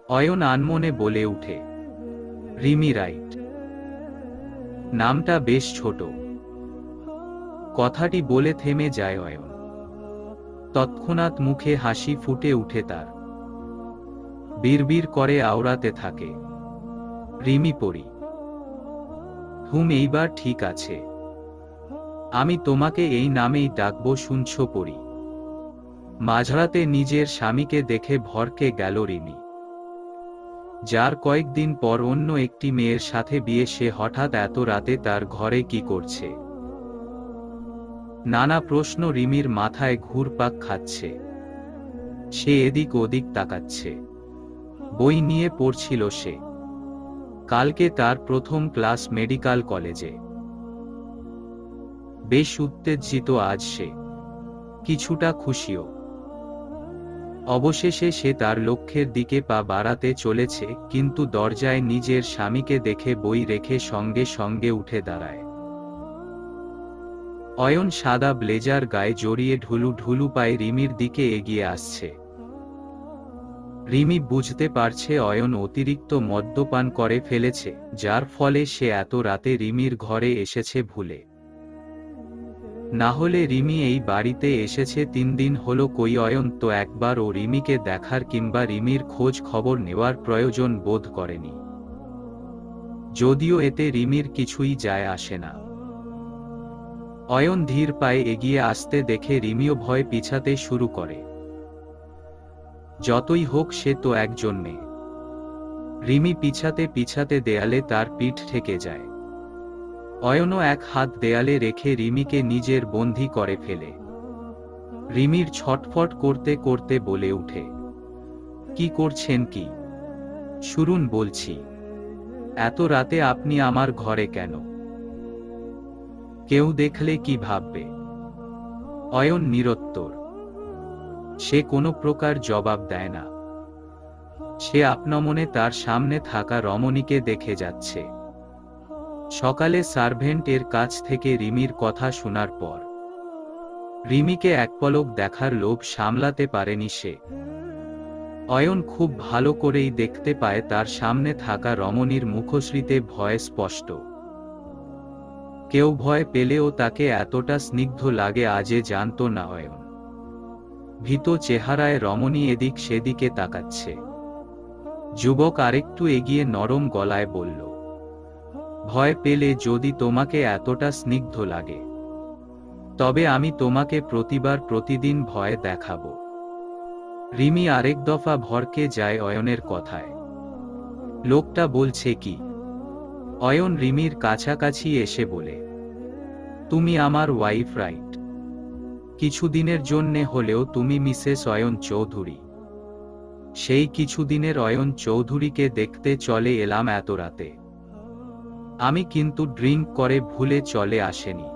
অয়ন আনমনে বলে উঠে, রিমি রাইট। নামটা বেশ ছোট। কথাটি বলে থেমে যায় অয়ন। তৎক্ষণাৎ মুখে হাসি ফুটে উঠে তার। বিড়বিড় করে আওড়াতে থাকে, রিমি পড়ি। এইবার ঠিক আছে। আমি তোমাকে এই নামেই ডাকবো, শুনছো পড়ি। মাঝরাতে নিজের স্বামীকে দেখে ভরকে গেল রিমি। যার কয়েকদিন পর অন্য একটি মেয়ের সাথে বিয়ে, সে হঠাৎ এত রাতে তার ঘরে কি করছে? নানা প্রশ্ন রিমির মাথায় ঘুরপাক খাচ্ছে। সে এদিক ওদিক তাকাচ্ছে। বই নিয়ে পড়ছিল সে। কালকে তার প্রথম ক্লাস মেডিকেল কলেজে। বেশ উত্তেজিত আজ সে, কিছুটা খুশিও। অবশেষে সে তার লক্ষ্যের দিকে পা বাড়াতে চলেছে, কিন্তু দরজায় নিজের স্বামীকে দেখে বই রেখে সঙ্গে সঙ্গে উঠে দাঁড়ায়। অয়ন সাদা ব্লেজার গায়ে জড়িয়ে ঢুলু ঢুলু পায়ে রিমির দিকে এগিয়ে আসছে। রিমি বুঝতে পারছে অয়ন অতিরিক্ত মদ্যপান করে ফেলেছে, যার ফলে সে এত রাতে রিমির ঘরে এসেছে ভুলে। না হলে রিমি এই বাড়িতে এসেছে 3 দিন হলো, কই অয়ন তো একবার ও রিমিকে দেখার কিংবা রিমির খোঁজ খবর নেওয়ার প্রয়োজন বোধ করেনি। যদিও এতে রিমির কিছুই যায় আসে না। অয়ন ধীর পায়ে এগিয়ে আসতে দেখে রিমিও ভয় পিছাতে শুরু করে। যতই হোক সে তো একজন মেয়ে। রিমি পিছাতে পিছাতে দেয়ালে তার পিঠ ঠেকে যায়। অয়নও এক হাত দেয়ালে রেখে রিমিকে নিজের বন্দী করে ফেলে। রিমির ছটফট করতে করতে বলে উঠে, কি করছেন কি? শুনুন বলছি। এত রাতে আপনি আমার ঘরে কেন? কেউ দেখলে কি ভাববে? অয়ন নিরুত্তর। সে কোনো প্রকার জবাব দেয় না। সে আপনমনে তার সামনে থাকা রমণীকে দেখে যাচ্ছে। সকালে সার্ভেন্ট এর কাছ থেকে রিমির কথা শোনার পর রিমিকে এক পলক দেখার লোভ সামলাতে পারেনি সে। অয়ন খুব ভালো করেই দেখতে পায় তার সামনে থাকা রমণীর মুখশ্রীতে ভয় স্পষ্ট। কেউ ভয় পেলেও তাকে এতটা স্নিগ্ধ লাগে আজে জানত না অয়ন। ভীত চেহারায় রমণী এদিক সেদিকে তাকাচ্ছে। যুবক আরেকটু এগিয়ে নরম গলায় বলল, ভয় পেলে যদি তোমাকে এতটা স্নিগ্ধ লাগে, তবে আমি তোমাকে প্রতিদিন ভয় দেখাবো। রিমি আরেক দফা ভরকে যায় অয়নের কথায়। লোকটা বলছে কি? অয়ন রিমির কাছাকাছি এসে বলে, তুমি আমার ওয়াইফ, রাইট? কিছুদিনের জন্যে হলেও তুমি মিসেস অয়ন চৌধুরী। সেই কিছুদিনের অয়ন চৌধুরীকে দেখতে চলে এলাম এত রাতে। আমি কিন্তু ড্রিঙ্ক করে ভুলে চলে আসেনি।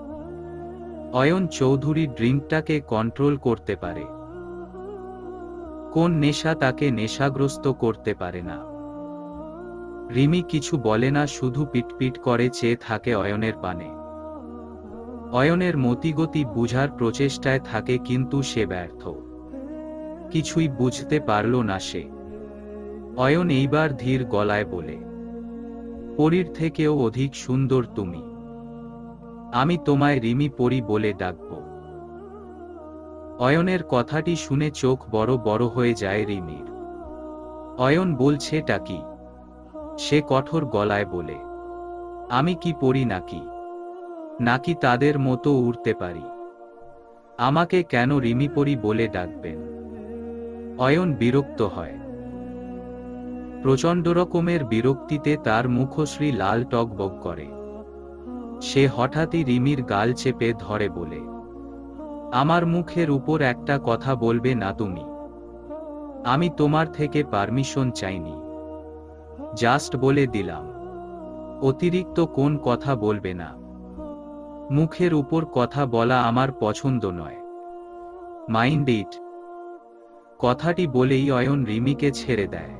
অয়ন চৌধুরী ড্রিঙ্কটাকে কন্ট্রোল করতে পারে। কোন নেশা তাকে নেশাগ্রস্ত করতে পারে না? রিমি কিছু বলে না, শুধু পিটপিট করে চেয়ে থাকে অয়নের পানে। অয়নের মতিগতি বুঝার প্রচেষ্টায় থাকে, কিন্তু সে ব্যর্থ। কিছুই বুঝতে পারল না সে। অয়ন এইবার ধীর গলায় বলে, পরীর থেকেও অধিক সুন্দর তুমি। আমি তোমায় রিমি পরী বলে ডাকব। অয়নের কথাটি শুনে চোখ বড় বড় হয়ে যায় রিমির। অয়ন বলছেটা কি? সে কঠোর গলায় বলে, আমি কি পরী নাকি তাদের মতো উড়তে পারি? আমাকে কেন রিমি পরী বলে ডাকবেন? অয়ন বিরক্ত হয়। প্রচণ্ড রকমের বিরক্তিতে তার মুখশ্রী লাল টগবগ করে। সে হঠাৎই রিমির গাল চেপে ধরে বলে, আমার মুখের উপর একটা কথা বলবে না তুমি? আমি তোমার থেকে পারমিশন চাইনি, জাস্ট বলে দিলাম। অতিরিক্ত কোন কথা বলবে না। মুখের উপর কথা বলা আমার পছন্দ নয়। Mind it. কথাটি বলেই অয়ন রিমিকে ছেড়ে দেয়।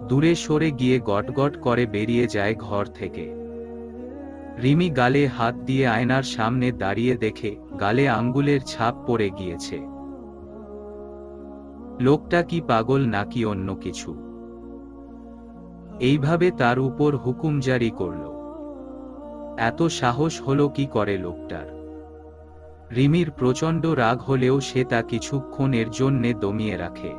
দূরে সরে গিয়ে গটগট করে বেরিয়ে যায় ঘর থেকে। রিমি গালে হাত দিয়ে আয়নার সামনে দাঁড়িয়ে দেখে গালে আঙ্গুলের ছাপ পড়ে গিয়েছে। লোকটা কি পাগল নাকি অন্য কিছু? এইভাবে তার উপর হুকুম জারি করল। এত সাহস হলো কি করে লোকটার? রিমির প্রচণ্ড রাগ হলেও সে তা কিছুক্ষণের জন্যে দমিয়ে রাখে।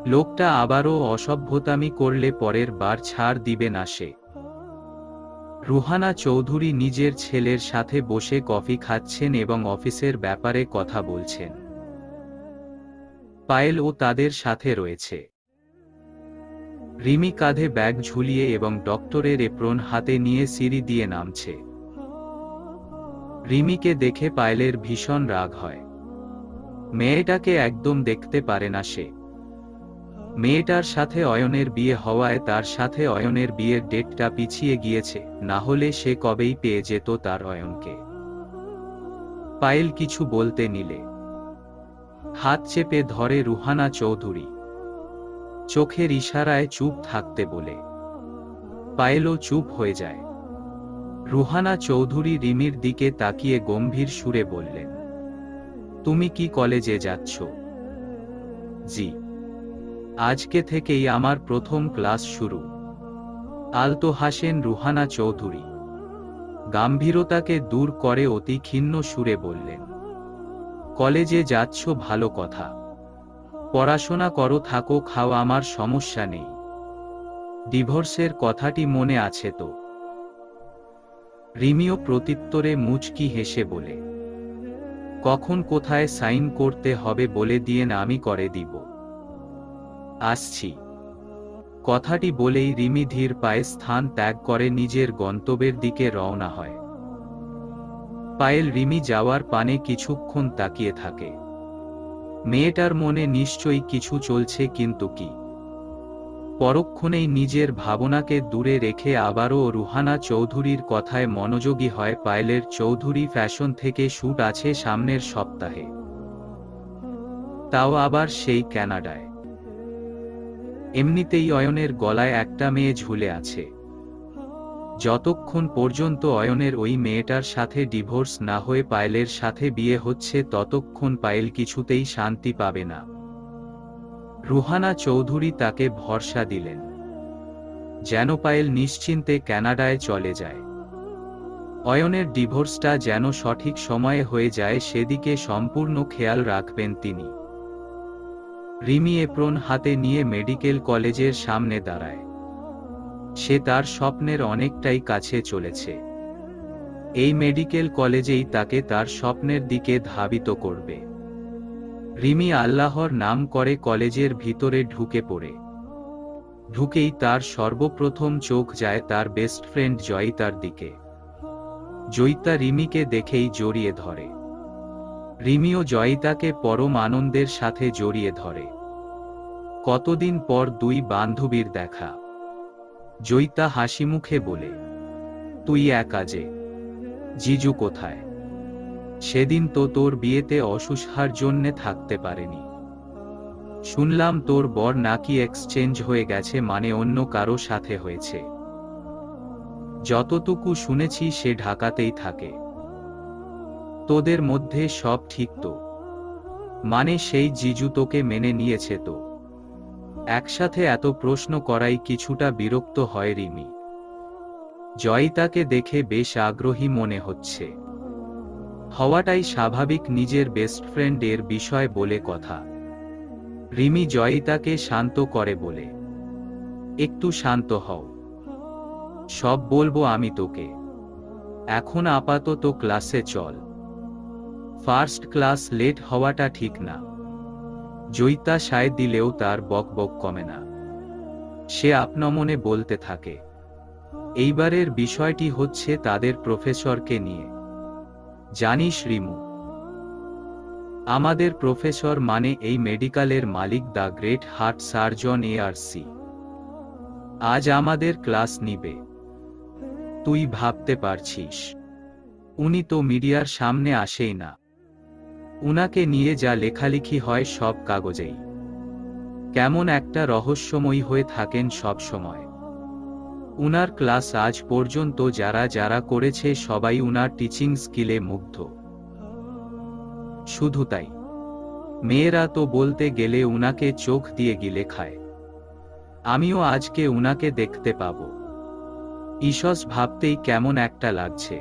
লোকটা আবারও অসভ্যতামি করলে পরের বার ছাড় দিবে না সে। রুহানা চৌধুরী নিজের ছেলের সাথে বসে কফি খাচ্ছেন এবং অফিসের ব্যাপারে কথা বলছেন। পায়েলও তাদের সাথে রয়েছে। রিমি কাঁধে ব্যাগ ঝুলিয়ে এবং ডক্টরের এপ্রন হাতে নিয়ে সিঁড়ি দিয়ে নামছে। রিমিকে দেখে পায়েলের ভীষণ রাগ হয়। মেয়েটাকে একদম দেখতে পারে না সে। মেয়েটার সাথে অয়নের বিয়ে হওয়ায় তার সাথে অয়নের বিয়ের ডেটটা পিছিয়ে গিয়েছে, না হলে সে কবেই পেয়ে যেত তার অয়নকে। পায়েল কিছু বলতে নিলে হাত চেপে ধরে রুহানা চৌধুরী, চোখের ইশারায় চুপ থাকতে বলে। পায়েলও চুপ হয়ে যায়। রুহানা চৌধুরী রিমির দিকে তাকিয়ে গম্ভীর সুরে বললেন, তুমি কি কলেজে যাচ্ছ? জি, আজকে থেকেই আমার প্রথম ক্লাস শুরু। আলতো হাসেন রুহানা চৌধুরী। গাম্ভীরতাকে দূর করে অতি ক্ষীণ সুরে বললেন, কলেজে যাচ্ছ ভালো কথা। পড়াশোনা করো, থাকো, খাও, আমার সমস্যা নেই। ডিভোর্সের কথাটি মনে আছে তো? রিমিও প্রত্যুত্তরে মুচকি হেসে বলে, কখন কোথায় সাইন করতে হবে বলে দিয়েন, আমি করে দিব। আসছি। কথাটি বলেই রিমি ধীর পায়ে স্থান ত্যাগ করে নিজের গন্তব্যের দিকে রওনা হয়। পায়েল রিমি যাওয়ার পানে কিছুক্ষণ তাকিয়ে থাকে। মেয়েটার মনে নিশ্চয়ই কিছু চলছে, কিন্তু কি? পরক্ষণেই নিজের ভাবনাকে দূরে রেখে আবারও রুহানা চৌধুরীর কথায় মনোযোগী হয়। পায়েলের চৌধুরী ফ্যাশন থেকে শ্যুট আছে সামনের সপ্তাহে, তাও আবার সেই কানাডায়। এমনিতেই অয়নের গলায় একটা মেয়ে ঝুলে আছে। যতক্ষণ পর্যন্ত অয়নের ওই মেয়েটার সাথে ডিভোর্স না হয়ে পায়েলের সাথে বিয়ে হচ্ছে, ততক্ষণ পায়েল কিছুতেই শান্তি পাবে না। রুহানা চৌধুরী তাকে ভরসা দিলেন যেন পায়েল নিশ্চিন্তে কানাডায় চলে যায়। অয়নের ডিভোর্সটা যেন সঠিক সময়ে হয়ে যায়, সেদিকে সম্পূর্ণ খেয়াল রাখবেন তিনি। রিমি এপ্রন হাতে নিয়ে মেডিকেল কলেজের সামনে দাঁড়ায়। সে তার স্বপ্নের অনেকটাই কাছে চলেছে। এই মেডিকেল কলেজেই তাকে তার স্বপ্নের দিকে ধাবিত করবে। রিমি আল্লাহর নাম করে কলেজের ভিতরে ঢুকে পড়ে। ঢুকেই তার সর্বপ্রথম চোখ যায় তার বেস্ট ফ্রেন্ড জয়িতার দিকে। জয়িতা রিমিকে দেখেই জড়িয়ে ধরে। রিমিও জয়িতাকে পরম আনন্দের সাথে জড়িয়ে ধরে। কতদিন পর দুই বান্ধবীর দেখা। জয়িতা হাসিমুখে বলে, তুই একা যে? জিজু কোথায়? সেদিন তো তোর বিয়েতে অসুস্থার জন্যে থাকতে পারেনি। শুনলাম তোর বর নাকি এক্সচেঞ্জ হয়ে গেছে, মানে অন্য কারো সাথে হয়েছে। যতটুকু শুনেছি সে ঢাকাতেই থাকে। তোদের মধ্যে সব ঠিক তো? মানে সেই জিজু তোকে মেনে নিয়েছে তো? একসাথে এত প্রশ্ন করাই কিছুটা বিরক্ত হয় রিমি। জয়িতাকে দেখে বেশ আগ্রহী মনে হচ্ছে। হওয়াটাই স্বাভাবিক, নিজের বেস্ট ফ্রেন্ডের বিষয় বলে কথা। রিমি জয়িতাকে শান্ত করে বলে, একটু শান্ত হও, সব বলবো আমি তোকে। এখন আপাতত ক্লাসে চল। ফার্স্ট ক্লাস লেট হওয়াটা ঠিক না। জয়িতা সায় দিলেও তার বকবক কমে না। সে আপনমনে বলতে থাকে, এইবারের বিষয়টি হচ্ছে তাদের প্রফেসরকে নিয়ে। জানিস রিমু, আমাদের প্রফেসর মানে এই মেডিকেলের মালিক, the great heart surgeon ARC. আজ আমাদের ক্লাস নিবে। তুই ভাবতে পারছিস? উনি তো মিডিয়ার সামনে আসেই না। উনাকে নিয়ে যা লেখালেখি হয় সব কাগজেই। কেমন একটা রহস্যময়ী হয়ে থাকেন সব সময়। উনার ক্লাস আজ পর্যন্ত যারা যারা করেছে সবাই উনার টিচিং স্কিলে মুগ্ধ। শুধু তাই, মেয়েরা তো বলতে গেলে উনাকে চোখ দিয়ে গিলে খায়। আমিও আজকে উনাকে দেখতে পাবো। ঈশ্বস ভাবতেই কেমন একটা লাগছে।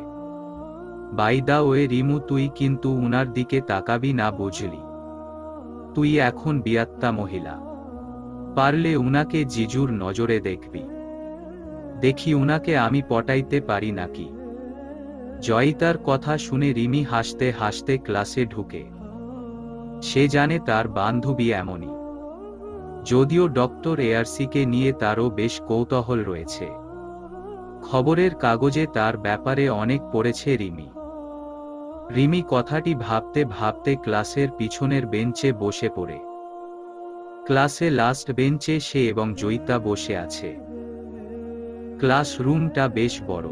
বাই দা ওয়ে রিমু, তুই কিন্তু উনার দিকে তাকাবি না, বুঝলি? তুই এখন বিয়াত্তা মহিলা। পারলে উনাকে জিজুর নজরে দেখবি। দেখি উনাকে আমি পটাইতে পারি নাকি। জয়িতার কথা শুনে রিমি হাসতে হাসতে ক্লাসে ঢুকে। সে জানে তার বান্ধবী এমনই। যদিও ডক্টর এআরসিকে নিয়ে তারও বেশ কৌতূহল রয়েছে। খবরের কাগজে তার ব্যাপারে অনেক পড়েছে রিমি। রিমি কথাটি ভাবতে ভাবতে ক্লাসের পিছনের বেঞ্চে বসে পড়ে। ক্লাসে লাস্ট বেঞ্চে সে এবং জয়িতা বসে আছে। ক্লাসরুমটা বেশ বড়।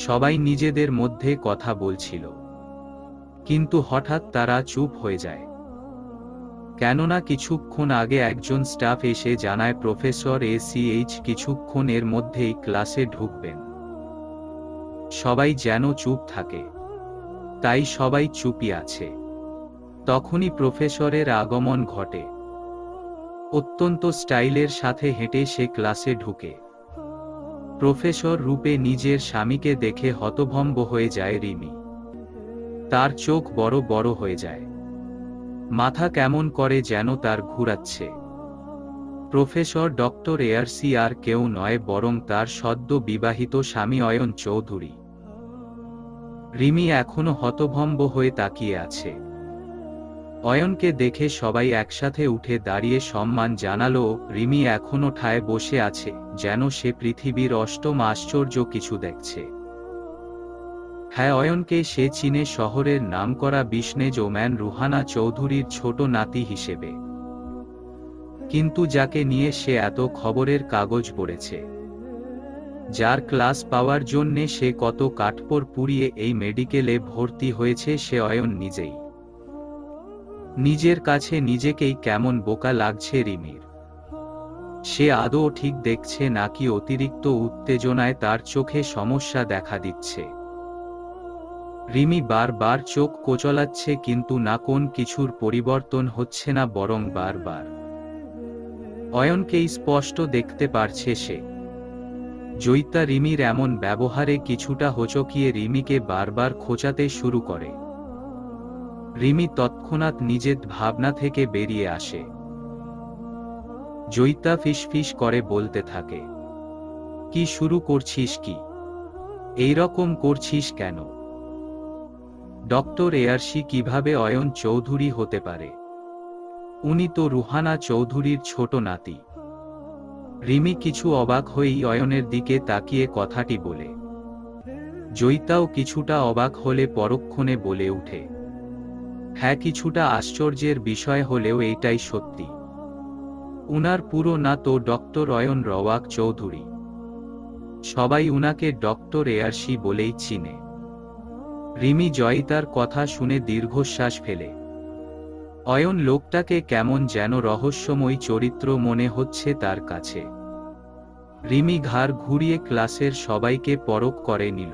সবাই নিজেদের মধ্যে কথা বলছিল, কিন্তু হঠাৎ তারা চুপ হয়ে যায়। কেননা কিছুক্ষণ আগে একজন স্টাফ এসে জানায় প্রফেসর এসিএইচ কিছুক্ষণ এর মধ্যেই ক্লাসে ঢুকবেন। সবাই যেন চুপ থাকে, তাই সবাই চুপই আছে। তখনই প্রফেসরের আগমন ঘটে। অত্যন্ত স্টাইলের সাথে হেঁটে সে ক্লাসে ঢুকে। প্রফেসর রূপে নিজের স্বামীকে দেখে হতভম্ব হয়ে যায় রিমি। তার চোখ বড় বড় হয়ে যায়। মাথা কেমন করে যেন তার ঘুরাচ্ছে। প্রফেসর ডক্টর এআরসি আর কেউ নয়, বরং তার সদ্য বিবাহিত স্বামী অয়ন চৌধুরী। রিমি এখনো হতভম্ব হয়ে তাকিয়ে আছে। অয়নকে দেখে সবাই একসাথে উঠে দাঁড়িয়ে সম্মান জানালো। রিমি এখনো ঠায় বসে আছে, যেন সে পৃথিবীর অষ্টম আশ্চর্য কিছু দেখছে। হ্যাঁ, অয়নকে সে চীনে শহরের নামকরা বিজনেস ওম্যান রুহানা চৌধুরীর ছোট নাতি হিসেবে। কিন্তু যাকে নিয়ে সে এত খবরের কাগজ পড়েছে, যার ক্লাস পাওয়ার জন্যে সে কত কাঠপড় পুড়িয়ে এই মেডিকেলে ভর্তি হয়েছে, সে অয়ন নিজেই। নিজের কাছে নিজেকেই কেমন বোকা লাগছে রিমির। সে আদৌ ঠিক দেখছে নাকি অতিরিক্ত উত্তেজনায় তার চোখে সমস্যা দেখা দিচ্ছে। রিমি বারবার চোখ কোচলাচ্ছে, কিন্তু না কোন কিছুর পরিবর্তন হচ্ছে না, বরং বারবার অয়নকেই স্পষ্ট দেখতে পারছে সে। জয়িতা রিমির এমন ব্যবহারে কিছুটা হোঁচকিয়ে রিমিকে বারবার খোঁচাতে শুরু করে। রিমি তৎক্ষণাৎ নিজের ভাবনা থেকে বেরিয়ে আসে। জয়িতা ফিসফিস করে বলতে থাকে, কি শুরু করছিস? কি এইরকম করছিস কেন? ডক্টর এয়ারশি কিভাবে অয়ন চৌধুরী হতে পারে? উনি তো রুহানা চৌধুরীর ছোট নাতি। রিমি কিছু অবাক হয়েই অয়নের দিকে তাকিয়ে কথাটি বলে। জয়িতাও কিছুটা অবাক হলে পরক্ষণে বলে উঠে, হ্যাঁ, কিছুটা আশ্চর্যের বিষয় হলেও এইটাই সত্যি। উনার পুরো না তো ডক্টর অয়ন রওয়াক চৌধুরী। সবাই উনাকে ডক্টর এয়ারশি বলেই চিনে। রিমি জয়িতার কথা শুনে দীর্ঘশ্বাস ফেলে। অয়ন লোকটাকে কেমন যেন রহস্যময় চরিত্র মনে হচ্ছে তার কাছে। রিমি ঘাড় ঘুরিয়ে ক্লাসের সবাইকে পরখ করে নিল।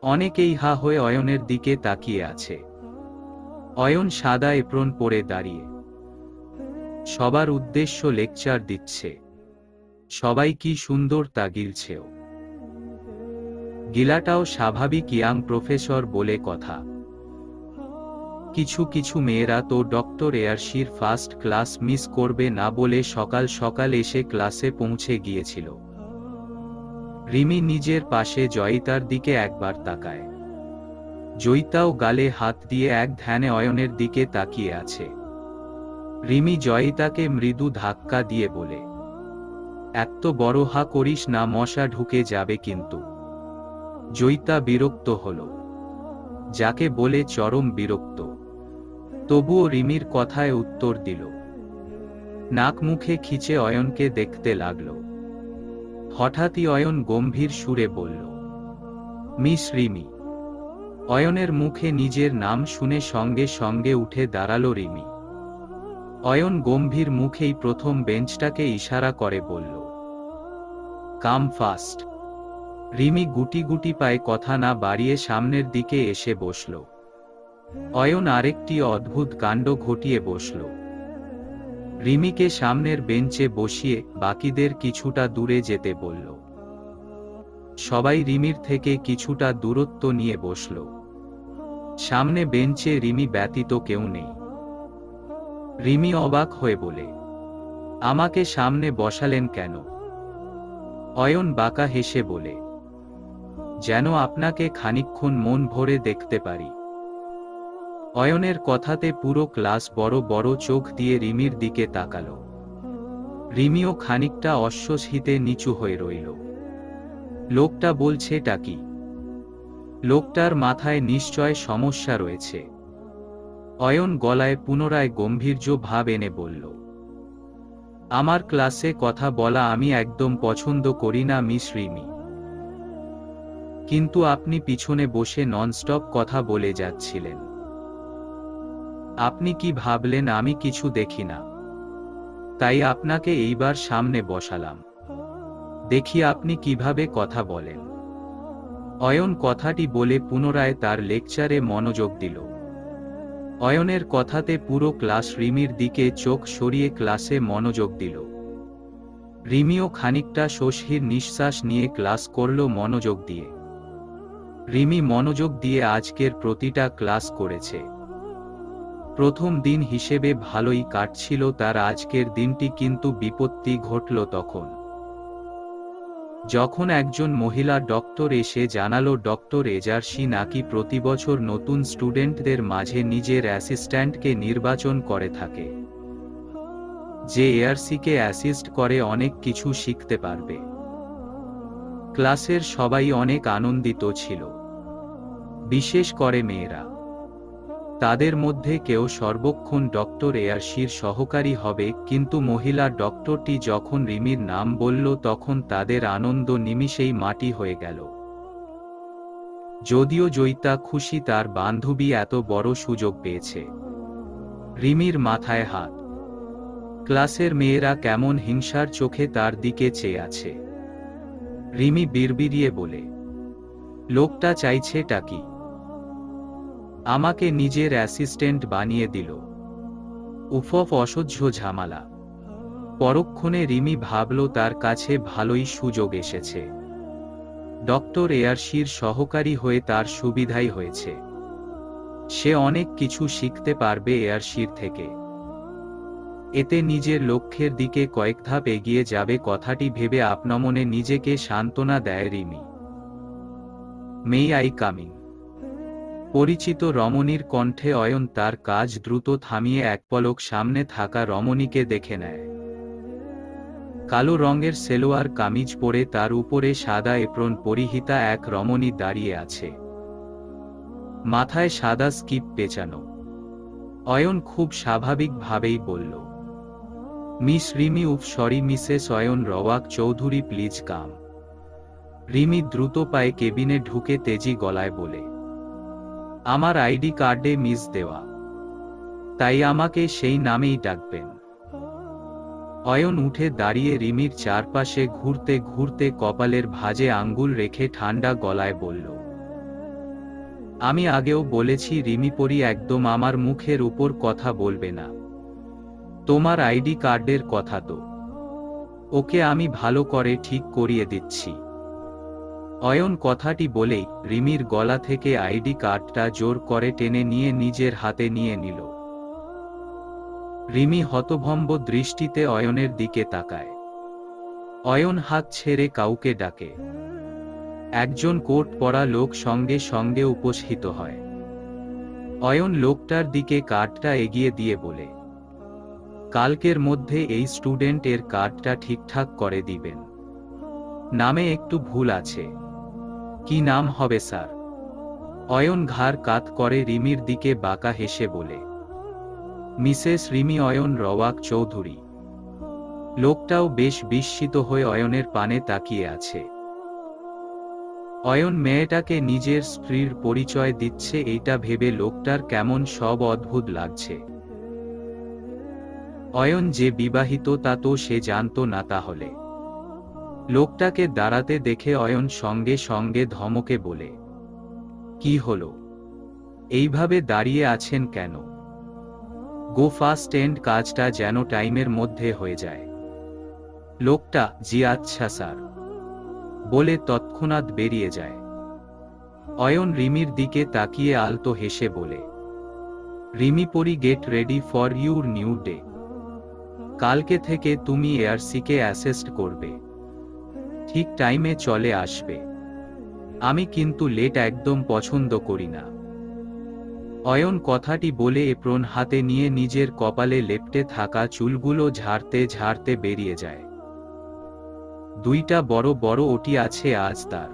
অনেকেই হা হয়ে অয়নের দিকে তাকিয়ে আছে। অয়ন সাদা এপ্রন পরে দাঁড়িয়ে সবার উদ্দেশ্য লেকচার দিচ্ছে। সবাই কি সুন্দর তা গিলছেও। গিলাটাও স্বাভাবিক, ইয়াং প্রফেসর বলে কথা। কিছু কিছু মেয়েরা তো ডক্টর এয়ারশির ফার্স্ট ক্লাস মিস করবে না বলে সকাল সকাল এসে ক্লাসে পৌঁছে গিয়েছিল। রিমি নিজের পাশে জয়িতার দিকে একবার তাকায়। জয়িতাও গালে হাত দিয়ে এক ধ্যানে অয়নের দিকে তাকিয়ে আছে। রিমি জয়িতাকে মৃদু ধাক্কা দিয়ে বলে, এত বড় হা করিস না, মশা ঢুকে যাবে কিন্তু। জয়িতা বিরক্ত হল, যাকে বলে চরম বিরক্ত। তবুও রিমির কথায় উত্তর দিল। নাক মুখে খিচে অয়নকে দেখতে লাগল। হঠাৎই অয়ন গম্ভীর সুরে বলল, মিস রিমি। অয়নের মুখে নিজের নাম শুনে সঙ্গে সঙ্গে উঠে দাঁড়াল রিমি। অয়ন গম্ভীর মুখেই প্রথম বেঞ্চটাকে ইশারা করে বলল, কাম ফাস্ট। রিমি গুটি গুটি পায়ে কথা না বাড়িয়ে সামনের দিকে এসে বসল। অয়ন আরেকটি অদ্ভুত কাণ্ড ঘটিয়ে বসল। রিমিকে সামনের বেঞ্চে বসিয়ে বাকিদের কিছুটা দূরে যেতে বলল। সবাই রিমির থেকে কিছুটা দূরত্ব নিয়ে বসল। সামনে বেঞ্চে রিমি ব্যতীত কেউ নেই। রিমি অবাক হয়ে বলে, আমাকে সামনে বসালেন কেন? অয়ন বাঁকা হেসে বলে, যেন আপনাকে খানিকক্ষণ মন ভরে দেখতে পারি। অয়নের কথাতে পুরো ক্লাস বড় বড় চোখ দিয়ে রিমির দিকে তাকাল। রিমিও খানিকটা অস্বস্তিতে নিচু হয়ে রইল। লোকটা বলছেটা কি? লোকটার মাথায় নিশ্চয় সমস্যা রয়েছে। অয়ন গলায় পুনরায় গম্ভীর্য ভাব এনে বলল, আমার ক্লাসে কথা বলা আমি একদম পছন্দ করি না মিস রিমি। কিন্তু আপনি পিছনে বসে ননস্টপ কথা বলে যাচ্ছিলেন। আপনি কি ভাবলেন আমি কিছু দেখি না? তাই আপনাকে এইবার সামনে বসালাম, দেখি আপনি কিভাবে কথা বলেন। অয়ন কথাটি বলে পুনরায় তার লেকচারে মনোযোগ দিল। অয়নের কথাতে পুরো ক্লাস রিমির দিকে চোখ সরিয়ে ক্লাসে মনোযোগ দিল। রিমিও খানিকটা স্বস্তির নিঃশ্বাস নিয়ে ক্লাস করল মনোযোগ দিয়ে। রিমি মনোযোগ দিয়ে আজকের প্রতিটা ক্লাস করেছে। প্রথম দিন হিসেবে ভালোই কাটছিল তার আজকের দিনটি, কিন্তু বিপত্তি ঘটল যখন একজন মহিলা ডক্টর এসে জানালো ডক্টর এজারশি নাকি প্রতিবছর নতুন স্টুডেন্টদের মাঝে নিজের অ্যাসিস্ট্যান্টকে নির্বাচন করে থাকে, যে এআরসিকে অ্যাসিস্ট করে অনেক কিছু শিখতে পারবে। ক্লাসের সবাই অনেক আনন্দিত ছিল, বিশেষ করে মেয়েরা। তাদের মধ্যে কেউ সর্বক্ষণ ডক্টর এয়ারশির সহকারী হবে, কিন্তু মহিলা ডক্টরটি যখন রিমির নাম বলল তখন তাদের আনন্দ নিমিষেই মাটি হয়ে গেল। যদিও জয়িতা খুশি তার বান্ধবী এত বড় সুযোগ পেয়েছে। রিমির মাথায় হাত। ক্লাসের মেয়েরা কেমন হিংসার চোখে তার দিকে চেয়ে আছে। রিমি বিড়বিড়িয়ে বলে, লোকটা চাইছেটা কি? আমাকে নিজের অ্যাসিস্ট্যান্ট বানিয়ে দিল। উফ, অসহ্য ঝামেলা। পরক্ষণে রিমি ভাবল তার কাছে ভালোই সুযোগ এসেছে। ডক্টর এয়ারশির সহকারী হয়ে তার সুবিধাই হয়েছে। সে অনেক কিছু শিখতে পারবে এয়ারশির থেকে। এতে নিজের লক্ষ্যের দিকে কয়েক ধাপ এগিয়ে যাবে। কথাটি ভেবে আপনমনে নিজেকে সান্ত্বনা দেয় রিমি। May I coming? পরিচিত রমণীর কণ্ঠে অয়ন তার কাজ দ্রুত থামিয়ে এক পলক সামনে থাকা রমণীকে দেখে নেয়। কালো রঙের সেলোয়ার কামিজ পরে তার উপরে সাদা এপ্রন পরিহিতা এক রমণী দাঁড়িয়ে আছে। মাথায় সাদা স্কিপ পেঁচানো। অয়ন খুব স্বাভাবিকভাবেই বলল, মিস রিমি। উফ sorry missus Ayan Rawak Chowdhury, please come. Rimi দ্রুত পায়ে কেবিনে ঢুকে তেজি গলায় বলে, আমার আইডি কার্ডে মিস দেওয়া, তাই আমাকে সেই নামেই ডাকবেন। অয়ন উঠে দাঁড়িয়ে রিমির চারপাশে ঘুরতে ঘুরতে কপালের ভাঁজে আঙ্গুল রেখে ঠান্ডা গলায় বলল, আমি আগেও বলেছি রিমি পরি, একদম আমার মুখের উপর কথা বলবে না। তোমার আইডি কার্ডের কথা তো। ওকে আমি ভালো করে ঠিক করিয়ে দিচ্ছি। অয়ন কথাটি বলেই রিমির গলা থেকে আইডি কার্ডটা জোর করে টেনে নিয়ে নিজের হাতে নিয়ে নিল। রিমি হতভম্ব দৃষ্টিতে অয়নের দিকে তাকায়। অয়ন হাত ছেড়ে কাউকে ডাকে। একজন কোট পরা লোক সঙ্গে সঙ্গে উপস্থিত হয়। অয়ন লোকটার দিকে কার্ডটা এগিয়ে দিয়ে বলে, কালকের মধ্যে এই স্টুডেন্ট এর কার্ডটা ঠিকঠাক করে দিবেন। নামে একটু ভুল আছে। কি নাম হবে স্যার? অয়ন ঘাড় কাত করে রিমির দিকে বাঁকা হেসে বলে, মিসেস রিমি অয়ন রওয়াক চৌধুরী। লোকটাও বেশ বিস্মিত হয়ে অয়নের পানে তাকিয়ে আছে। অয়ন মেয়েটাকে নিজের স্ত্রীর পরিচয় দিচ্ছে, এইটা ভেবে লোকটার কেমন সব অদ্ভুত লাগছে। অয়ন যে বিবাহিত তা তো সে জানত না। তাহলে লোকটাকে দাঁড়াতে দেখে অয়ন সঙ্গে সঙ্গে ধমকে বলে, কি হলো? এইভাবে দাঁড়িয়ে আছেন কেন? গো ফাস্ট এন্ড কাজটা যেন টাইমের মধ্যে হয়ে যায়। লোকটা জি আচ্ছা স্যার বলে তৎক্ষণাৎ বেরিয়ে যায়। অয়ন রিমির দিকে তাকিয়ে আলতো হেসে বলে, রিমি পরি, get ready for your new day. কালকে থেকে তুমি এয়ারসিকে অ্যাসিস্ট করবে। ঠিক টাইমে চলে আসবে। আমি কিন্তু লেট একদম পছন্দ করি না। অয়ন কথাটি বলে এপ্রন হাতে নিয়ে নিজের কপালে লেপ্টে থাকা চুলগুলো ঝাড়তে ঝাড়তে বেরিয়ে যায়। দুইটা বড় বড় ওটি আছে আজ তার।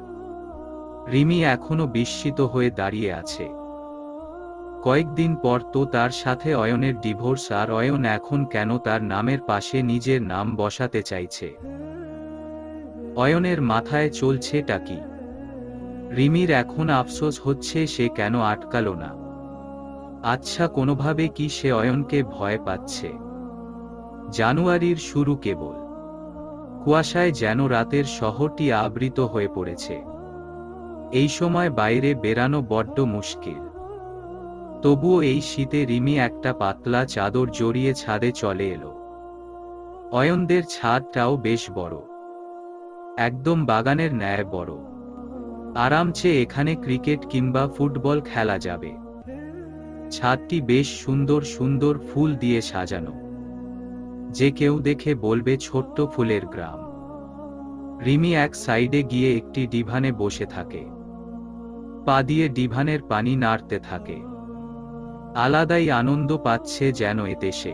রিমি এখনো বিস্মিত হয়ে দাঁড়িয়ে আছে। কয়েকদিন পর তো তার সাথে অয়নের ডিভোর্স, আর অয়ন এখন কেন তার নামের পাশে নিজের নাম বসাতে চাইছে? অয়নের মাথায় চলছেটা কি? রিমির এখন আফসোস হচ্ছে সে কেন আটকালো না। আচ্ছা, কোনোভাবে কি সে অয়নকে ভয় পাচ্ছে? জানুয়ারির শুরু কেবল। কুয়াশায় যেন রাতের শহরটি আবৃত হয়ে পড়েছে। এই সময় বাইরে বেরানো বড্ড মুশকিল। তবুও এই শীতে রিমি একটা পাতলা চাদর জড়িয়ে ছাদে চলে এলো। অয়নদের ছাদটাও বেশ বড়, একদম বাগানের ন্যায় বড়। আরামসে এখানে ক্রিকেট কিংবা ফুটবল খেলা যাবে। ছাদটি বেশ সুন্দর সুন্দর ফুল দিয়ে সাজানো, যে কেউ দেখে বলবে ছোট্ট ফুলের গ্রাম। রিমি এক সাইডে গিয়ে একটি ডিভানে বসে থাকে। পা দিয়ে ডিভানের পানি নাড়তে থাকে। আলাদাই আনন্দ পাচ্ছে যেন এতে সে।